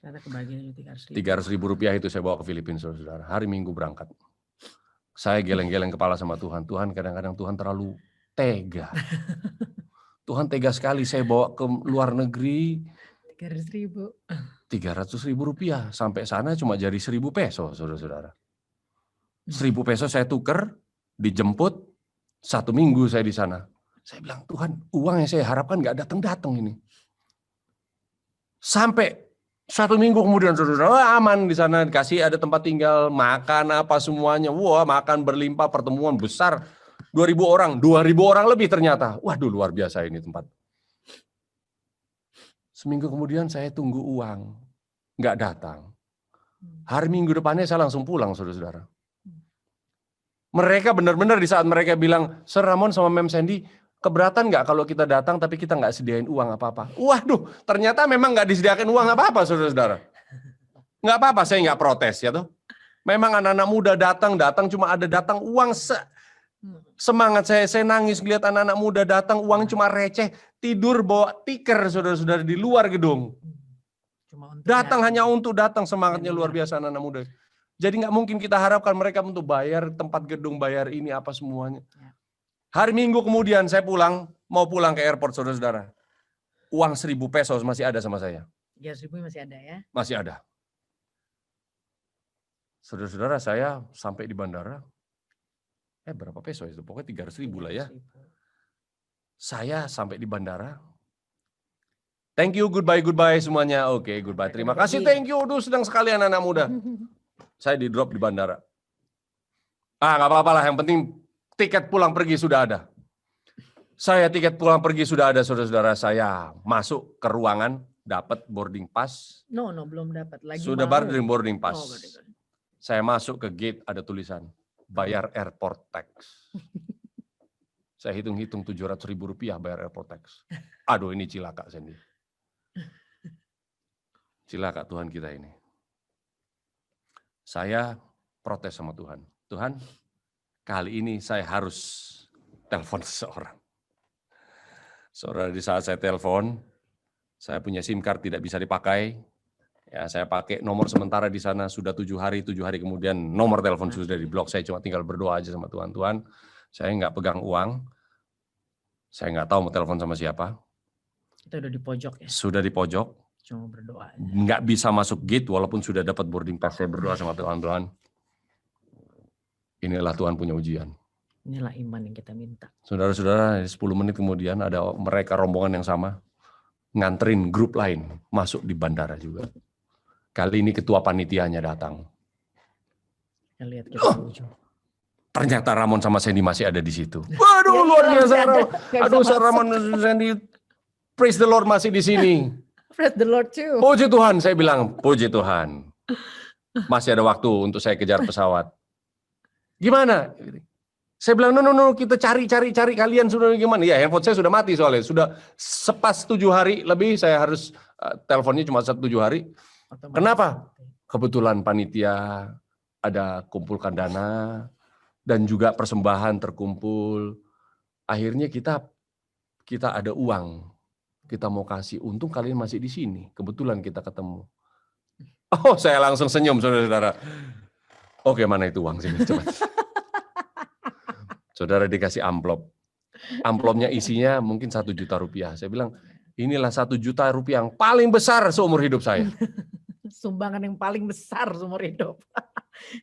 Ternyata kebagian 300.000. 300.000 rupiah itu saya bawa ke Filipina, saudara-saudara. Hari Minggu berangkat. Saya geleng-geleng kepala sama Tuhan. Tuhan, kadang-kadang Tuhan terlalu tega. Tuhan tega sekali, saya bawa ke luar negeri. 300.000. 300.000 rupiah. Sampai sana cuma jadi 1.000 peso, saudara-saudara. 1.000 peso saya tuker, dijemput, 1 minggu saya di sana. Saya bilang, Tuhan, uang yang saya harapkan nggak datang-datang ini. Sampai 1 minggu kemudian, saudara, aman di sana, dikasih ada tempat tinggal, makan apa semuanya. Wah, makan berlimpah, pertemuan besar. 2.000 orang lebih ternyata. Waduh, luar biasa ini tempat. Seminggu kemudian saya tunggu uang, nggak datang. Hari Minggu depannya saya langsung pulang, saudara-saudara. Mereka benar-benar di saat mereka bilang, Sir Ramon sama Mem Sandy, keberatan nggak kalau kita datang tapi kita nggak sediain uang apa-apa? Waduh, ternyata memang nggak disediakan uang apa-apa, saudara-saudara. Nggak apa-apa, saya nggak protes ya tuh. Memang anak-anak muda datang cuma ada datang uang semangat saya nangis lihat anak-anak muda datang uang cuma receh, tidur bawa tikar saudara-saudara di luar gedung. Datang hanya untuk datang, semangatnya luar biasa anak-anak muda. Jadi nggak mungkin kita harapkan mereka untuk bayar tempat gedung, bayar ini apa semuanya. Hari Minggu kemudian saya mau pulang ke airport saudara-saudara. Uang 1.000 pesos masih ada sama saya. 300.000 masih ada ya? Masih ada. Saudara-saudara saya sampai di bandara. Berapa peso itu? Pokoknya 300.000 lah ya. Saya sampai di bandara. Thank you, goodbye semuanya. Oke, goodbye. Terima kasih, thank you. Aduh, sedang sekali anak-anak muda. Saya di drop di bandara. Nggak apa-apa lah, yang penting tiket pulang pergi sudah ada. Tiket pulang pergi sudah ada, saudara-saudara. Saya masuk ke ruangan, dapat boarding pass. No, belum dapat. Lagi sudah boarding pass. Oh, saya masuk ke gate, ada tulisan, bayar airport tax. Saya hitung-hitung 700.000 rupiah bayar airport tax. Aduh, ini cilaka, Sandy. Cilaka Tuhan kita ini. Saya protes sama Tuhan. Tuhan, kali ini saya harus telepon seseorang. Saudara, di saat saya telepon, saya punya SIM card tidak bisa dipakai. Ya, saya pakai nomor sementara di sana sudah 7 hari kemudian nomor telepon sudah diblok. Saya cuma tinggal berdoa aja sama Tuhan. Tuhan, saya nggak pegang uang. Saya nggak tahu mau telepon sama siapa. Kita udah di pojok ya? Sudah di pojok. Cuma berdoa aja. Nggak bisa masuk gate walaupun sudah dapat boarding pass. Saya berdoa sama Tuhan. Tuhan, inilah Tuhan punya ujian. Inilah iman yang kita minta. Saudara-saudara, 10 menit kemudian ada mereka rombongan yang sama nganterin grup lain masuk di bandara juga. Kali ini ketua panitianya datang. Kita lihat kita Ternyata Ramon sama Sandy masih ada di situ. Waduh, luar biasa. Aduh, Ramon dan Sandy, praise the Lord masih di sini. Praise the Lord too. Puji Tuhan, saya bilang, puji Tuhan. Masih ada waktu untuk saya kejar pesawat. Gimana? Saya bilang, no, kita cari kalian sudah gimana? Ya, handphone saya sudah mati soalnya. Sudah sepas 7 hari lebih, saya harus teleponnya cuma 7 hari. Kenapa? Kebetulan panitia ada kumpulkan dana dan juga persembahan terkumpul. Akhirnya kita ada uang. Kita mau kasih, untung kalian masih di sini. Kebetulan kita ketemu. Oh, saya langsung senyum, saudara-saudara. Oke, mana itu uang sini? Cepat. Saudara dikasih amplop. Amplopnya isinya mungkin 1 juta rupiah. Saya bilang, inilah 1 juta rupiah yang paling besar seumur hidup saya. Sumbangan yang paling besar seumur hidup.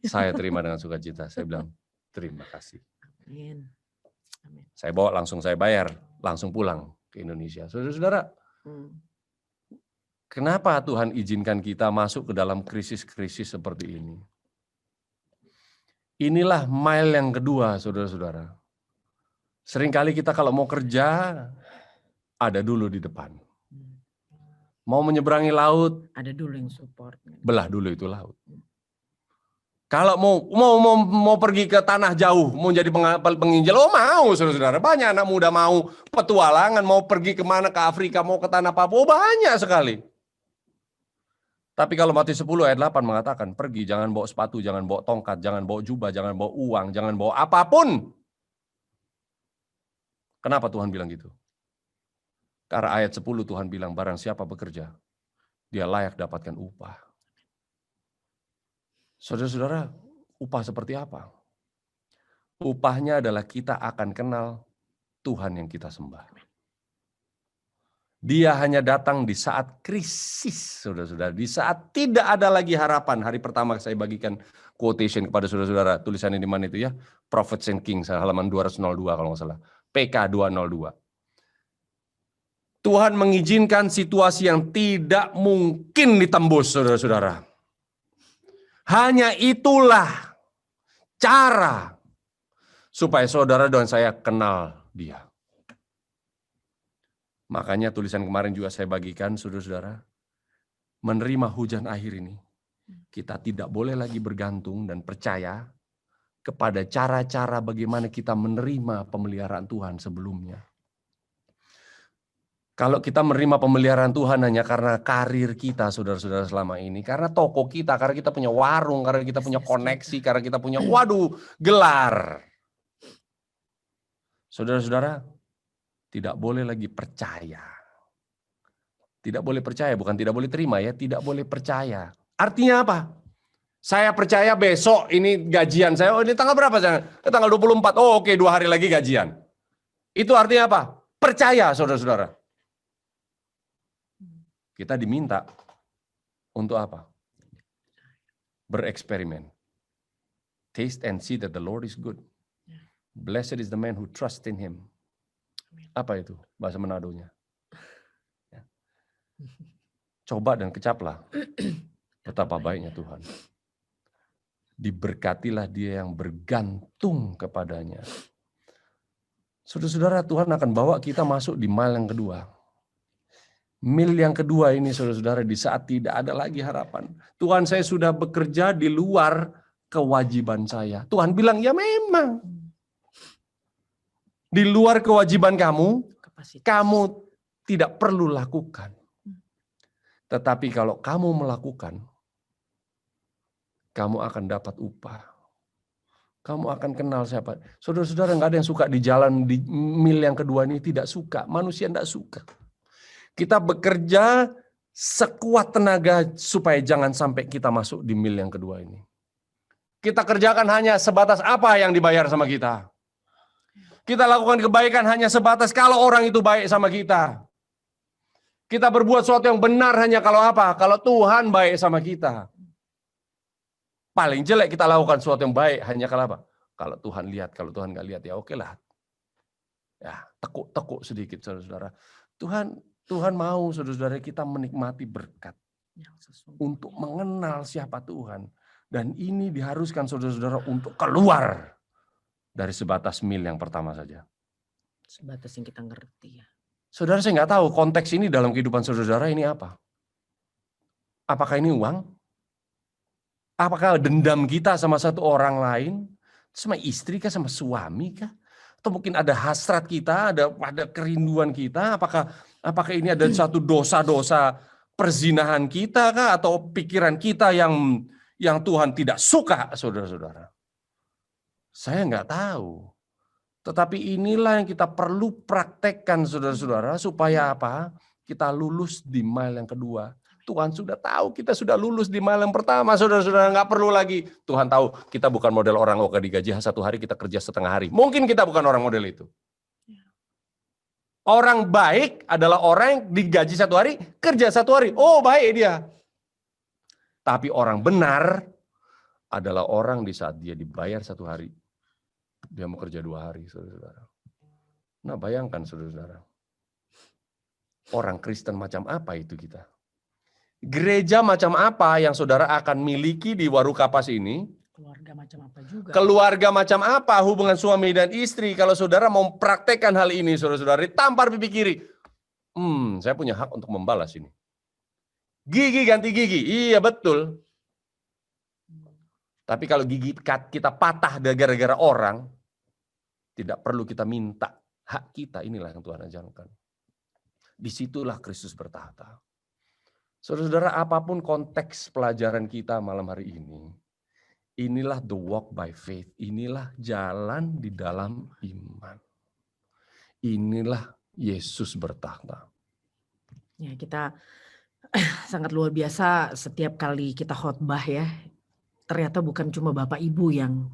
Saya terima dengan sukacita. Saya bilang, terima kasih. Amin. Amin. Saya bawa langsung, saya bayar, langsung pulang ke Indonesia. Saudara-saudara, kenapa Tuhan izinkan kita masuk ke dalam krisis-krisis seperti ini? Inilah mile yang kedua, saudara-saudara. Seringkali kita kalau mau kerja, ada dulu di depan. Mau menyeberangi laut, Ada dulu yang support. belah dulu itu laut. Kalau mau pergi ke tanah jauh, mau jadi penginjil, mau saudara-saudara. Banyak anak muda mau petualangan, mau pergi kemana, ke Afrika, mau ke tanah Papua, banyak sekali. Tapi kalau Matius 10 ayat 8 mengatakan, pergi, jangan bawa sepatu, jangan bawa tongkat, jangan bawa jubah, jangan bawa uang, jangan bawa apapun. Kenapa Tuhan bilang gitu? Karena ayat 10 Tuhan bilang, barang siapa bekerja, dia layak dapatkan upah. Saudara-saudara, upah seperti apa? Upahnya adalah kita akan kenal Tuhan yang kita sembah. Dia hanya datang di saat krisis, saudara-saudara. Di saat tidak ada lagi harapan. Hari pertama saya bagikan quotation kepada saudara-saudara. Tulisannya di mana itu ya? Prophets and Kings, halaman 202 kalau nggak salah. PK 202. Tuhan mengizinkan situasi yang tidak mungkin ditembus, saudara-saudara. Hanya itulah cara supaya saudara dan saya kenal Dia. Makanya tulisan kemarin juga saya bagikan, saudara-saudara, menerima hujan akhir ini, kita tidak boleh lagi bergantung dan percaya kepada cara-cara bagaimana kita menerima pemeliharaan Tuhan sebelumnya. Kalau kita menerima pemeliharaan Tuhan hanya karena karir kita, saudara-saudara selama ini, karena toko kita, karena kita punya warung, karena kita punya koneksi, karena kita punya, gelar. Saudara-saudara, tidak boleh lagi percaya. Tidak boleh percaya, bukan tidak boleh terima ya, tidak boleh percaya. Artinya apa? Saya percaya besok ini gajian saya, ini tanggal berapa? Tanggal 24, oke 2 hari lagi gajian. Itu artinya apa? Percaya, saudara-saudara. Kita diminta untuk apa? Bereksperimen. Taste and see that the Lord is good. Blessed is the man who trusts in Him. Apa itu bahasa Manadonya? Coba dan kecaplah betapa baiknya Tuhan. Diberkatilah dia yang bergantung kepadanya. Saudara-saudara, Tuhan akan bawa kita masuk di mile yang kedua. Mil yang kedua ini, saudara-saudara, di saat tidak ada lagi harapan. Tuhan, saya sudah bekerja di luar kewajiban saya. Tuhan bilang, ya memang. Di luar kewajiban kamu tidak perlu lakukan. Tetapi kalau kamu melakukan, kamu akan dapat upah. Kamu akan kenal siapa. Saudara-saudara, nggak ada yang suka di jalan di mil yang kedua ini, tidak suka. Manusia tidak suka. Kita bekerja sekuat tenaga supaya jangan sampai kita masuk di mil yang kedua ini. Kita kerjakan hanya sebatas apa yang dibayar sama kita. Kita lakukan kebaikan hanya sebatas kalau orang itu baik sama kita. Kita berbuat sesuatu yang benar hanya kalau apa? Kalau Tuhan baik sama kita. Paling jelek kita lakukan sesuatu yang baik hanya kalau apa? Kalau Tuhan lihat, kalau Tuhan nggak lihat ya oke lah. Ya, tekuk-tekuk sedikit saudara-saudara. Tuhan mau saudara-saudara kita menikmati berkat untuk mengenal siapa Tuhan. Dan ini diharuskan saudara-saudara untuk keluar dari sebatas mil yang pertama saja. Sebatas yang kita ngerti ya. Saudara, saya nggak tahu konteks ini dalam kehidupan saudara-saudara ini apa. Apakah ini uang? Apakah dendam kita sama satu orang lain? Sama istri kah? Sama suami kah? Atau mungkin ada hasrat kita, ada kerinduan kita? Apakah ini ada satu dosa-dosa perzinahan kita kah? Atau pikiran kita yang Tuhan tidak suka, saudara-saudara? Saya nggak tahu. Tetapi inilah yang kita perlu praktekkan, saudara-saudara, supaya apa? Kita lulus di mile yang kedua. Tuhan sudah tahu kita sudah lulus di mile yang pertama, saudara-saudara, nggak perlu lagi. Tuhan tahu kita bukan model orang oke digaji 1 hari, kita kerja setengah hari. Mungkin kita bukan orang model itu. Orang baik adalah orang yang digaji 1 hari, kerja 1 hari. Oh baik dia. Tapi orang benar adalah orang di saat dia dibayar 1 hari, dia mau kerja 2 hari, saudara-saudara. Nah, bayangkan saudara-saudara, orang Kristen macam apa itu kita? Gereja macam apa yang saudara akan miliki di Warukapas ini? Keluarga macam apa juga. Keluarga macam apa hubungan suami dan istri kalau saudara mau praktekkan hal ini, saudara-saudara, tampar pipi kiri. Saya punya hak untuk membalas ini. Gigi ganti gigi, iya betul. Tapi kalau gigi kita patah gara-gara orang, tidak perlu kita minta hak kita, inilah yang Tuhan ajarkan. Disitulah Kristus bertahta. Saudara-saudara, apapun konteks pelajaran kita malam hari ini, inilah the walk by faith, inilah jalan di dalam iman. Inilah Yesus bertahta. Ya, kita sangat luar biasa setiap kali kita khotbah ya. Ternyata bukan cuma Bapak Ibu yang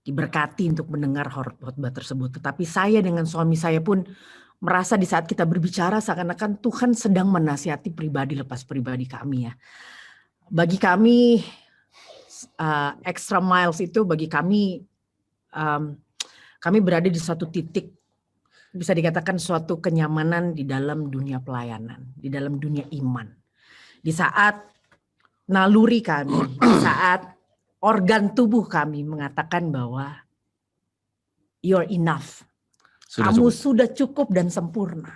diberkati untuk mendengar khotbah tersebut, tetapi saya dengan suami saya pun merasa di saat kita berbicara seakan-akan Tuhan sedang menasihati pribadi lepas pribadi kami ya. Bagi kami extra miles itu bagi kami, kami berada di suatu titik, bisa dikatakan suatu kenyamanan di dalam dunia pelayanan, di dalam dunia iman. Di saat naluri kami, di saat organ tubuh kami mengatakan bahwa you're enough. Kamu sudah cukup dan sempurna.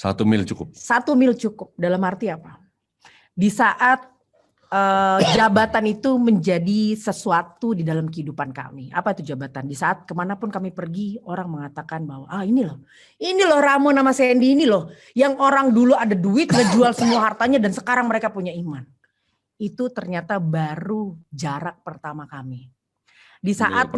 1 mil cukup. 1 mil cukup. Dalam arti apa? Di saat jabatan itu menjadi sesuatu di dalam kehidupan kami. Apa itu jabatan? Di saat kemanapun kami pergi, orang mengatakan bahwa ini loh Ramon sama Sandy, ini loh yang orang dulu ada duit, ngejual semua hartanya dan sekarang mereka punya iman. Itu ternyata baru jarak pertama kami. Di saat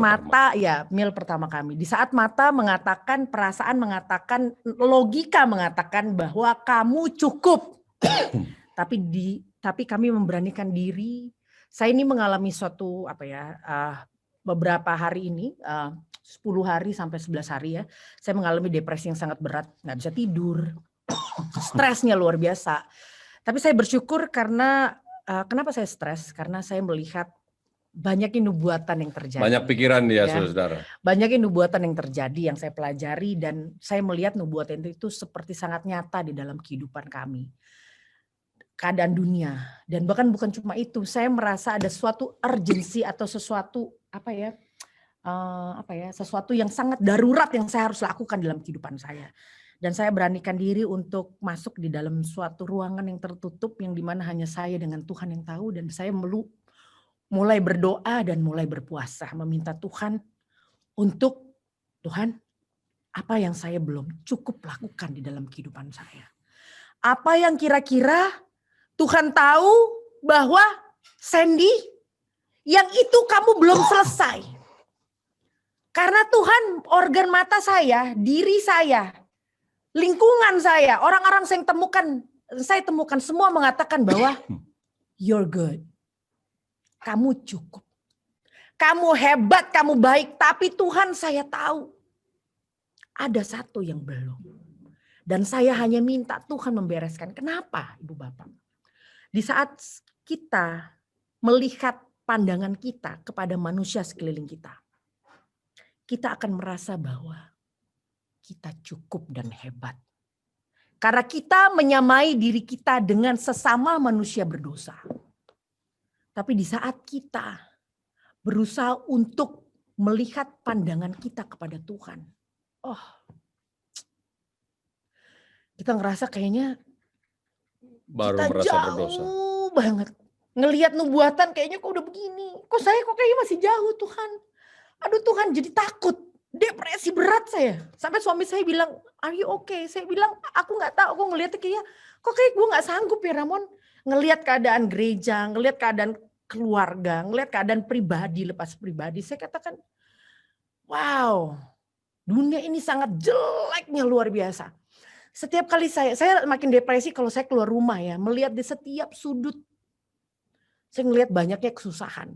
mil pertama kami. Di saat mata mengatakan, perasaan mengatakan, logika mengatakan bahwa kamu cukup. Tapi kami memberanikan diri. Saya ini mengalami suatu beberapa hari ini, 10 hari sampai 11 hari ya. Saya mengalami depresi yang sangat berat, nggak bisa tidur, stresnya luar biasa. Tapi saya bersyukur karena kenapa saya stres? Karena saya melihat banyak nubuatan yang terjadi. Banyak pikiran dia, saudara. Banyak nubuatan yang terjadi yang saya pelajari dan saya melihat nubuatan itu seperti sangat nyata di dalam kehidupan kami. Keadaan dunia dan bahkan bukan cuma itu, saya merasa ada suatu urgensi atau sesuatu sesuatu yang sangat darurat yang saya harus lakukan dalam kehidupan saya. Dan saya beranikan diri untuk masuk di dalam suatu ruangan yang tertutup yang dimana hanya saya dengan Tuhan yang tahu, dan saya mulai berdoa dan mulai berpuasa meminta Tuhan untuk Tuhan, apa yang saya belum cukup lakukan di dalam kehidupan saya. Apa yang kira-kira Tuhan tahu bahwa Sandy yang itu kamu belum selesai. Karena Tuhan organ mata saya, diri saya, lingkungan saya, orang-orang saya temukan semua mengatakan bahwa you're good. Kamu cukup. Kamu hebat, kamu baik. Tapi Tuhan saya tahu ada satu yang belum. Dan saya hanya minta Tuhan membereskan. Kenapa Ibu Bapak? Di saat kita melihat pandangan kita kepada manusia sekeliling kita, kita akan merasa bahwa kita cukup dan hebat. Karena kita menyamai diri kita dengan sesama manusia berdosa. Tapi di saat kita berusaha untuk melihat pandangan kita kepada Tuhan, kita ngerasa kayaknya baru kita merasa jauh berdosa banget. Ngelihat nubuatan kayaknya kok udah begini. Kok saya kayaknya masih jauh Tuhan. Aduh Tuhan, jadi takut. Depresi berat saya. Sampai suami saya bilang, are you okay? Saya bilang, aku gak tahu. Aku ngeliatnya kayak gue gak sanggup ya Ramon. Ngelihat keadaan gereja, ngelihat keadaan keluarga, ngelihat keadaan pribadi, lepas pribadi. Saya katakan, wow, dunia ini sangat jeleknya luar biasa. Setiap kali saya makin depresi kalau saya keluar rumah ya, melihat di setiap sudut. Saya ngelihat banyaknya kesusahan.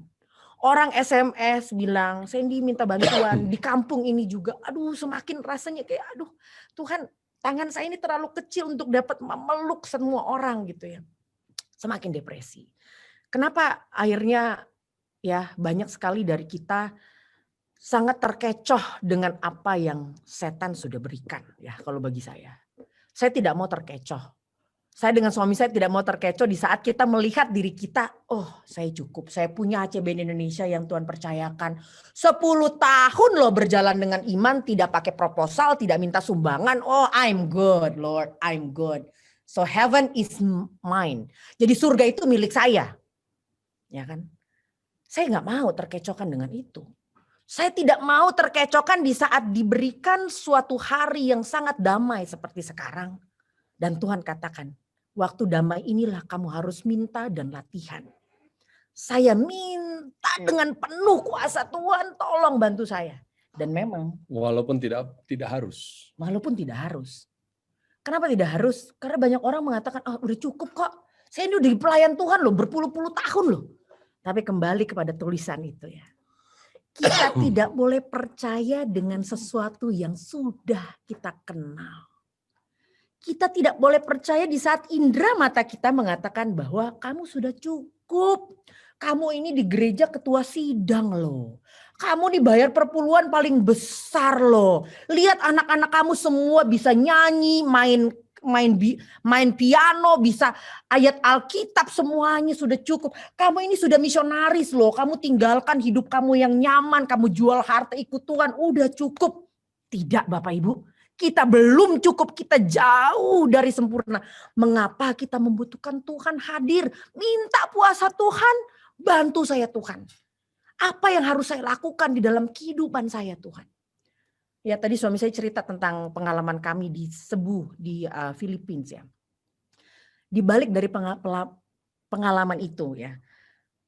Orang SMS bilang, Sandy minta bantuan. Di kampung ini juga, aduh semakin rasanya kayak, aduh Tuhan, tangan saya ini terlalu kecil untuk dapat memeluk semua orang gitu ya. Semakin depresi. Kenapa akhirnya ya banyak sekali dari kita sangat terkecoh dengan apa yang setan sudah berikan ya kalau bagi saya. Saya tidak mau terkecoh. Saya dengan suami saya tidak mau terkecoh di saat kita melihat diri kita, oh saya cukup, saya punya HCBN Indonesia yang Tuhan percayakan. 10 tahun loh berjalan dengan iman, tidak pakai proposal, tidak minta sumbangan. Oh I'm good Lord, I'm good. So heaven is mine. Jadi surga itu milik saya. Ya kan? Saya nggak mau terkecohkan dengan itu. Saya tidak mau terkecohkan di saat diberikan suatu hari yang sangat damai seperti sekarang. Dan Tuhan katakan, waktu damai inilah kamu harus minta dan latihan. Saya minta dengan penuh kuasa Tuhan, tolong bantu saya. Dan memang. Walaupun tidak harus. Walaupun tidak harus. Kenapa tidak harus? Karena banyak orang mengatakan, oh udah cukup kok. Saya ini udah di pelayan Tuhan loh, berpuluh-puluh tahun loh. Tapi kembali kepada tulisan itu ya. Kita tidak boleh percaya dengan sesuatu yang sudah kita kenal. Kita tidak boleh percaya di saat indera mata kita mengatakan bahwa kamu sudah cukup. Kamu ini di gereja ketua sidang loh. Kamu dibayar perpuluhan paling besar loh. Lihat anak-anak kamu semua bisa nyanyi, main piano, bisa ayat Alkitab, semuanya sudah cukup. Kamu ini sudah misionaris loh. Kamu tinggalkan hidup kamu yang nyaman, kamu jual harta ikut Tuhan, udah cukup. Tidak Bapak Ibu, kita belum cukup, kita jauh dari sempurna. Mengapa kita membutuhkan Tuhan hadir? Minta puasa Tuhan, bantu saya Tuhan. Apa yang harus saya lakukan di dalam kehidupan saya Tuhan? Ya tadi suami saya cerita tentang pengalaman kami di Cebu di Philippines ya. Di balik dari pengalaman itu ya,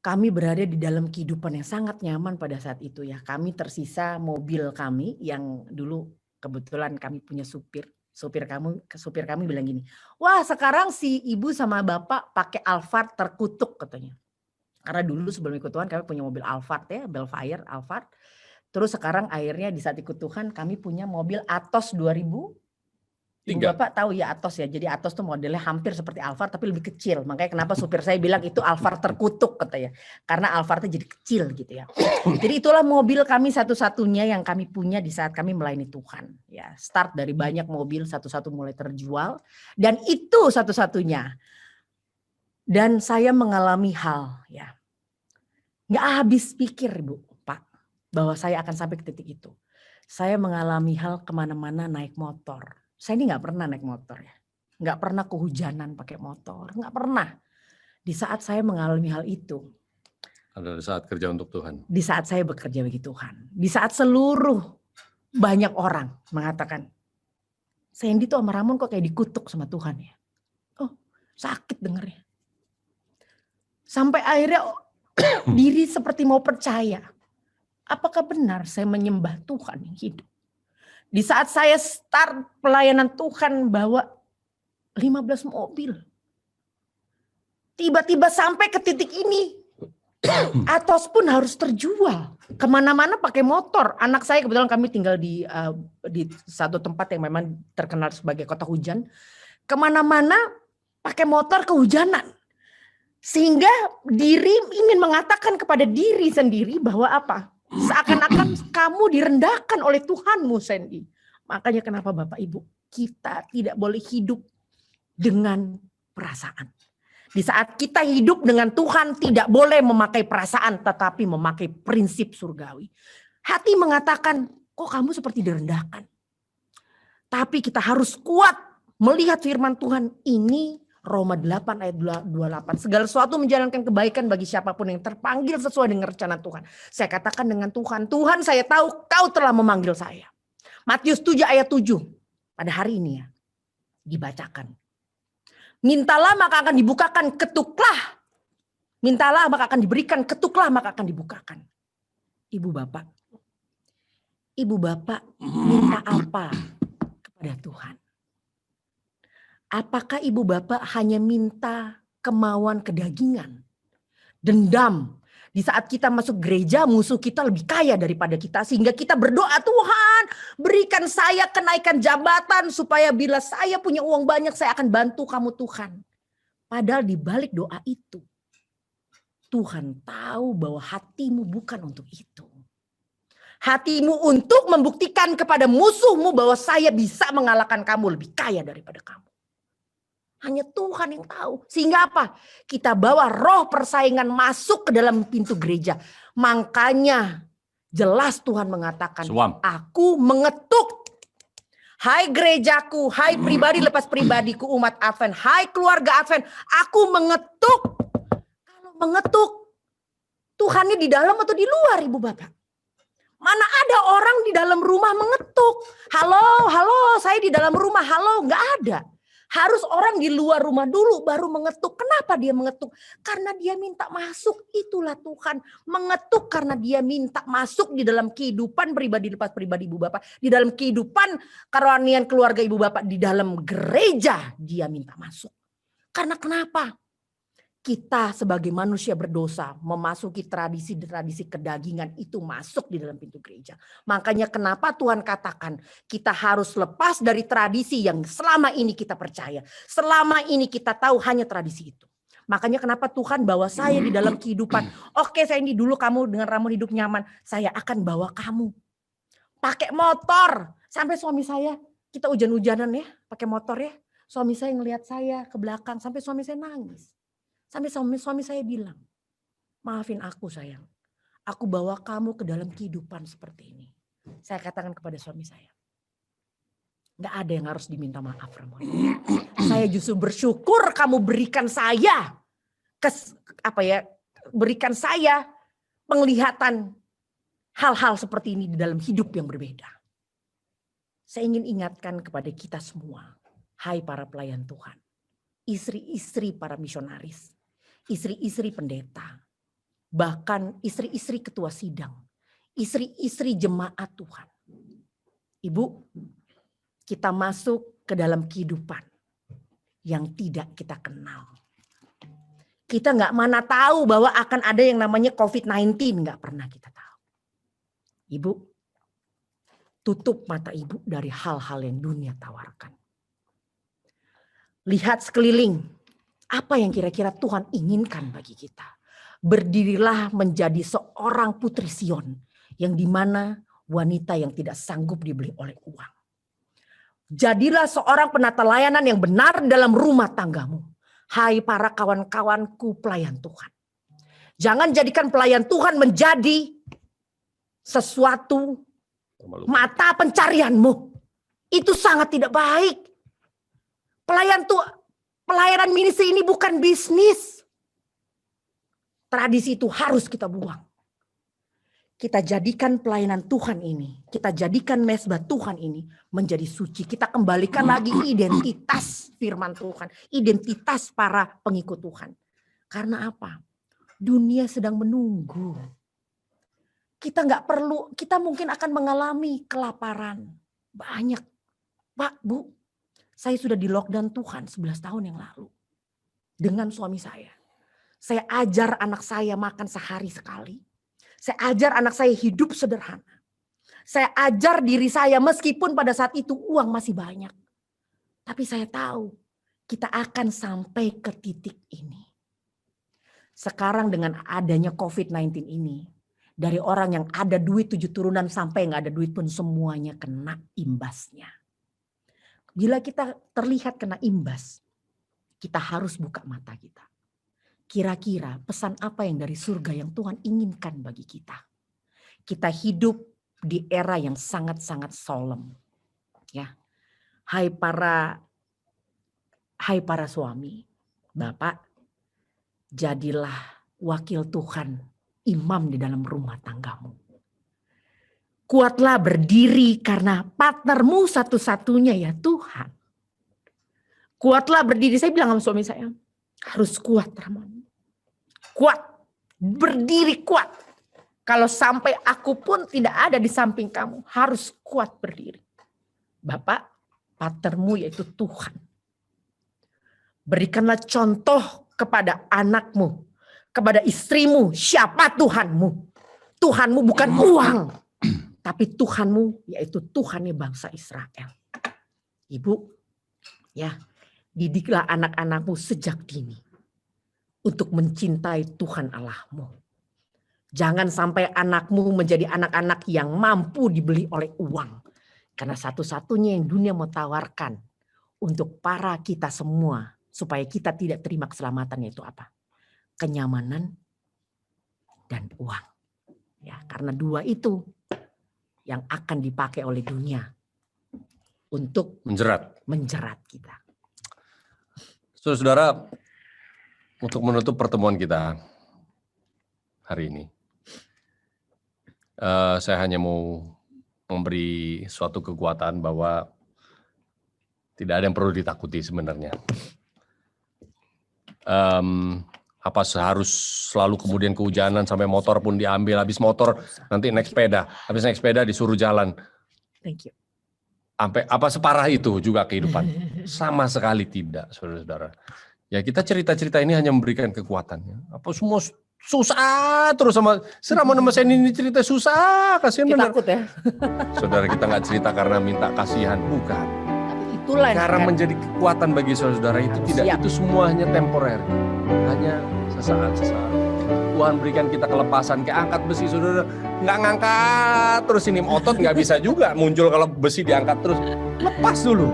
kami berada di dalam kehidupan yang sangat nyaman pada saat itu ya. Kami tersisa mobil kami yang dulu kebetulan kami punya supir. Supir kami bilang gini, wah sekarang si ibu sama bapak pakai Alphard terkutuk katanya. Karena dulu sebelum ikut Tuhan kami punya mobil Alphard ya, Belfire Alphard. Terus sekarang akhirnya di saat ikut Tuhan kami punya mobil Atos 2000. Ibu Bapak tahu ya Atos ya. Jadi Atos tuh modelnya hampir seperti Alphard tapi lebih kecil. Makanya kenapa supir saya bilang itu Alphard terkutuk katanya. Karena Alphardnya jadi kecil gitu ya. Jadi itulah mobil kami satu-satunya yang kami punya di saat kami melayani Tuhan. Ya, start dari banyak mobil satu-satu mulai terjual. Dan itu satu-satunya. Dan saya mengalami hal ya. Nggak habis pikir Bu. Bahwa saya akan sampai ke titik itu. Saya mengalami hal kemana-mana naik motor. Saya ini nggak pernah naik motor ya. Nggak pernah kehujanan pakai motor. Nggak pernah. Di saat saya mengalami hal itu. Adalah saat kerja untuk Tuhan. Di saat saya bekerja bagi Tuhan. Di saat seluruh banyak orang mengatakan. Sandy tuh sama Ramon kok kayak dikutuk sama Tuhan ya. Oh sakit dengernya. Sampai akhirnya diri seperti mau percaya. Apakah benar saya menyembah Tuhan yang hidup? Di saat saya start pelayanan Tuhan bawa 15 mobil. Tiba-tiba sampai ke titik ini. Atos pun harus terjual. Kemana-mana pakai motor. Anak saya kebetulan kami tinggal di satu tempat yang memang terkenal sebagai kota hujan. Kemana-mana pakai motor kehujanan. Sehingga diri ingin mengatakan kepada diri sendiri bahwa apa? Seakan-akan kamu direndahkan oleh Tuhanmu, Sandy. Makanya kenapa Bapak Ibu, kita tidak boleh hidup dengan perasaan. Di saat kita hidup dengan Tuhan, tidak boleh memakai perasaan, tetapi memakai prinsip surgawi. Hati mengatakan, kok kamu seperti direndahkan. Tapi kita harus kuat melihat firman Tuhan ini. Roma 8 ayat 28. Segala sesuatu menjalankan kebaikan bagi siapapun yang terpanggil sesuai dengan rencana Tuhan. Saya katakan dengan Tuhan, Tuhan saya tahu kau telah memanggil saya. Matius 7 ayat 7. Pada hari ini ya. Dibacakan. Mintalah maka akan dibukakan, ketuklah. Mintalah maka akan diberikan, ketuklah maka akan dibukakan. Ibu bapak minta apa kepada Tuhan? Apakah ibu bapak hanya minta kemauan kedagingan, dendam? Di saat kita masuk gereja musuh kita lebih kaya daripada kita. Sehingga kita berdoa, Tuhan berikan saya kenaikan jabatan. Supaya bila saya punya uang banyak saya akan bantu kamu Tuhan. Padahal di balik doa itu Tuhan tahu bahwa hatimu bukan untuk itu. Hatimu untuk membuktikan kepada musuhmu bahwa saya bisa mengalahkan kamu, lebih kaya daripada kamu. Hanya Tuhan yang tahu. Sehingga apa? Kita bawa roh persaingan masuk ke dalam pintu gereja. Makanya jelas Tuhan mengatakan, aku mengetuk. Hai gerejaku, hai pribadi lepas pribadiku, umat Advent, hai keluarga Advent, aku mengetuk. Kalau mengetuk, Tuhannya di dalam atau di luar, Ibu Bapak? Mana ada orang di dalam rumah mengetuk. Halo, halo, saya di dalam rumah, halo, nggak ada. Harus orang di luar rumah dulu baru mengetuk. Kenapa dia mengetuk? Karena dia minta masuk. Itulah Tuhan. Mengetuk karena dia minta masuk di dalam kehidupan pribadi lepas pribadi Ibu Bapak. Di dalam kehidupan kerohanian keluarga Ibu Bapak. Di dalam gereja dia minta masuk. Karena kenapa? Kita sebagai manusia berdosa memasuki tradisi-tradisi kedagingan itu masuk di dalam pintu gereja. Makanya kenapa Tuhan katakan kita harus lepas dari tradisi yang selama ini kita percaya. Selama ini kita tahu hanya tradisi itu. Makanya kenapa Tuhan bawa saya di dalam kehidupan. Oke, saya ini dulu kamu dengan ramu hidup nyaman. Saya akan bawa kamu. Pakai motor. Sampai suami saya, kita hujan-hujanan ya pakai motor ya. Suami saya ngelihat saya ke belakang sampai suami saya nangis. Sampai suami saya bilang, maafin aku sayang. Aku bawa kamu ke dalam kehidupan seperti ini. Saya katakan kepada suami saya. Gak ada yang harus diminta maaf Ramon. Saya justru bersyukur kamu berikan saya. Berikan saya penglihatan hal-hal seperti ini di dalam hidup yang berbeda. Saya ingin ingatkan kepada kita semua. Hai para pelayan Tuhan. Istri-istri para misionaris. Istri-istri pendeta, bahkan istri-istri ketua sidang, istri-istri jemaat Tuhan. Ibu, kita masuk ke dalam kehidupan yang tidak kita kenal. Kita nggak mana tahu bahwa akan ada yang namanya COVID-19, nggak pernah kita tahu. Ibu, tutup mata ibu dari hal-hal yang dunia tawarkan. Lihat sekeliling. Apa yang kira-kira Tuhan inginkan bagi kita? Berdirilah menjadi seorang putri Sion yang dimana wanita yang tidak sanggup dibeli oleh uang. Jadilah seorang penata layanan yang benar dalam rumah tanggamu. Hai para kawan-kawanku pelayan Tuhan. Jangan jadikan pelayan Tuhan menjadi sesuatu mata pencarianmu. Itu sangat tidak baik. Pelayanan ministry ini bukan bisnis. Tradisi itu harus kita buang. Kita jadikan pelayanan Tuhan ini, kita jadikan mesbah Tuhan ini menjadi suci. Kita kembalikan lagi identitas firman Tuhan, identitas para pengikut Tuhan. Karena apa? Dunia sedang menunggu. Kita mungkin akan mengalami kelaparan. Banyak. Pak, Bu, saya sudah di lockdown Tuhan 11 tahun yang lalu. Dengan suami saya. Saya ajar anak saya makan sehari sekali. Saya ajar anak saya hidup sederhana. Saya ajar diri saya meskipun pada saat itu uang masih banyak. Tapi saya tahu kita akan sampai ke titik ini. Sekarang dengan adanya COVID-19 ini. Dari orang yang ada duit 7 turunan sampai nggak ada duit pun semuanya kena imbasnya. Bila kita terlihat kena imbas, kita harus buka mata kita. Kira-kira pesan apa yang dari surga yang Tuhan inginkan bagi kita? Kita hidup di era yang sangat-sangat solemn. Ya. Hai para suami, Bapak, jadilah wakil Tuhan, imam di dalam rumah tanggamu. Kuatlah berdiri karena partnermu satu-satunya ya Tuhan. Kuatlah berdiri, saya bilang sama suami saya, harus kuat Ramon. Kuat, berdiri kuat. Kalau sampai aku pun tidak ada di samping kamu, harus kuat berdiri. Bapak, partnermu yaitu Tuhan. Berikanlah contoh kepada anakmu, kepada istrimu, siapa Tuhanmu. Tuhanmu bukan uang. Tapi Tuhanmu yaitu Tuhannya bangsa Israel. Ibu, ya, didiklah anak-anakmu sejak dini. untuk mencintai Tuhan Allahmu. Jangan sampai anakmu menjadi anak-anak yang mampu dibeli oleh uang. Karena satu-satunya yang dunia mau tawarkan untuk para kita semua supaya kita tidak terima keselamatan yaitu apa? Kenyamanan dan uang. Ya, karena dua itu yang akan dipakai oleh dunia untuk menjerat kita. Saudara, untuk menutup pertemuan kita hari ini, saya hanya mau memberi suatu kekuatan bahwa tidak ada yang perlu ditakuti sebenarnya. Apa harus selalu kemudian kehujanan sampai motor pun diambil, habis motor nanti naik sepeda, habis naik sepeda disuruh jalan. Thank you. Sampai apa separah itu juga kehidupan? Sama sekali tidak, saudara-saudara. Ya kita cerita-cerita ini hanya memberikan kekuatan. Apa semua susah terus sama saya ini cerita susah, kasihan benar. Takut ya. Saudara, kita nggak cerita karena minta kasihan, bukan. Tapi itulah Karena menjadi kekuatan bagi saudara itu tidak, itu semua hanya temporer, hanya sesaat-sesaat. Tuhan berikan kita kelepasan, kayak angkat besi, saudara nggak ngangkat terus ini otot nggak bisa juga muncul kalau besi diangkat terus, lepas dulu,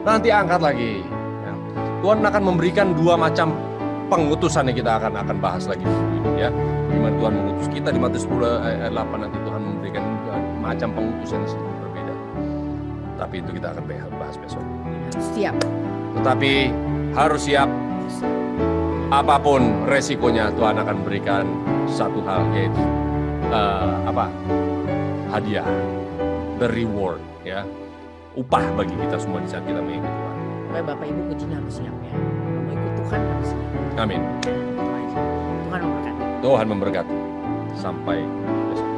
nanti angkat lagi. Ya. Tuhan akan memberikan dua macam pengutusan yang kita akan bahas lagi ya. Gimana Tuhan mengutus kita di Matius 10 ayat 8, nanti Tuhan memberikan macam pengutusan yang sedikit berbeda. Tapi itu kita akan bahas besok. Siap. Tetapi harus siap. Apapun resikonya, Tuhan akan berikan satu hal, yaitu hadiah, the reward, ya, upah bagi kita semua di saat kita mengikuti Tuhan. Supaya Bapak Ibu kuncinya harus siap ya. Mau ikut Tuhan harus siap. Amin. Tuhan memberkati. Tuhan memberkati. Sampai besok.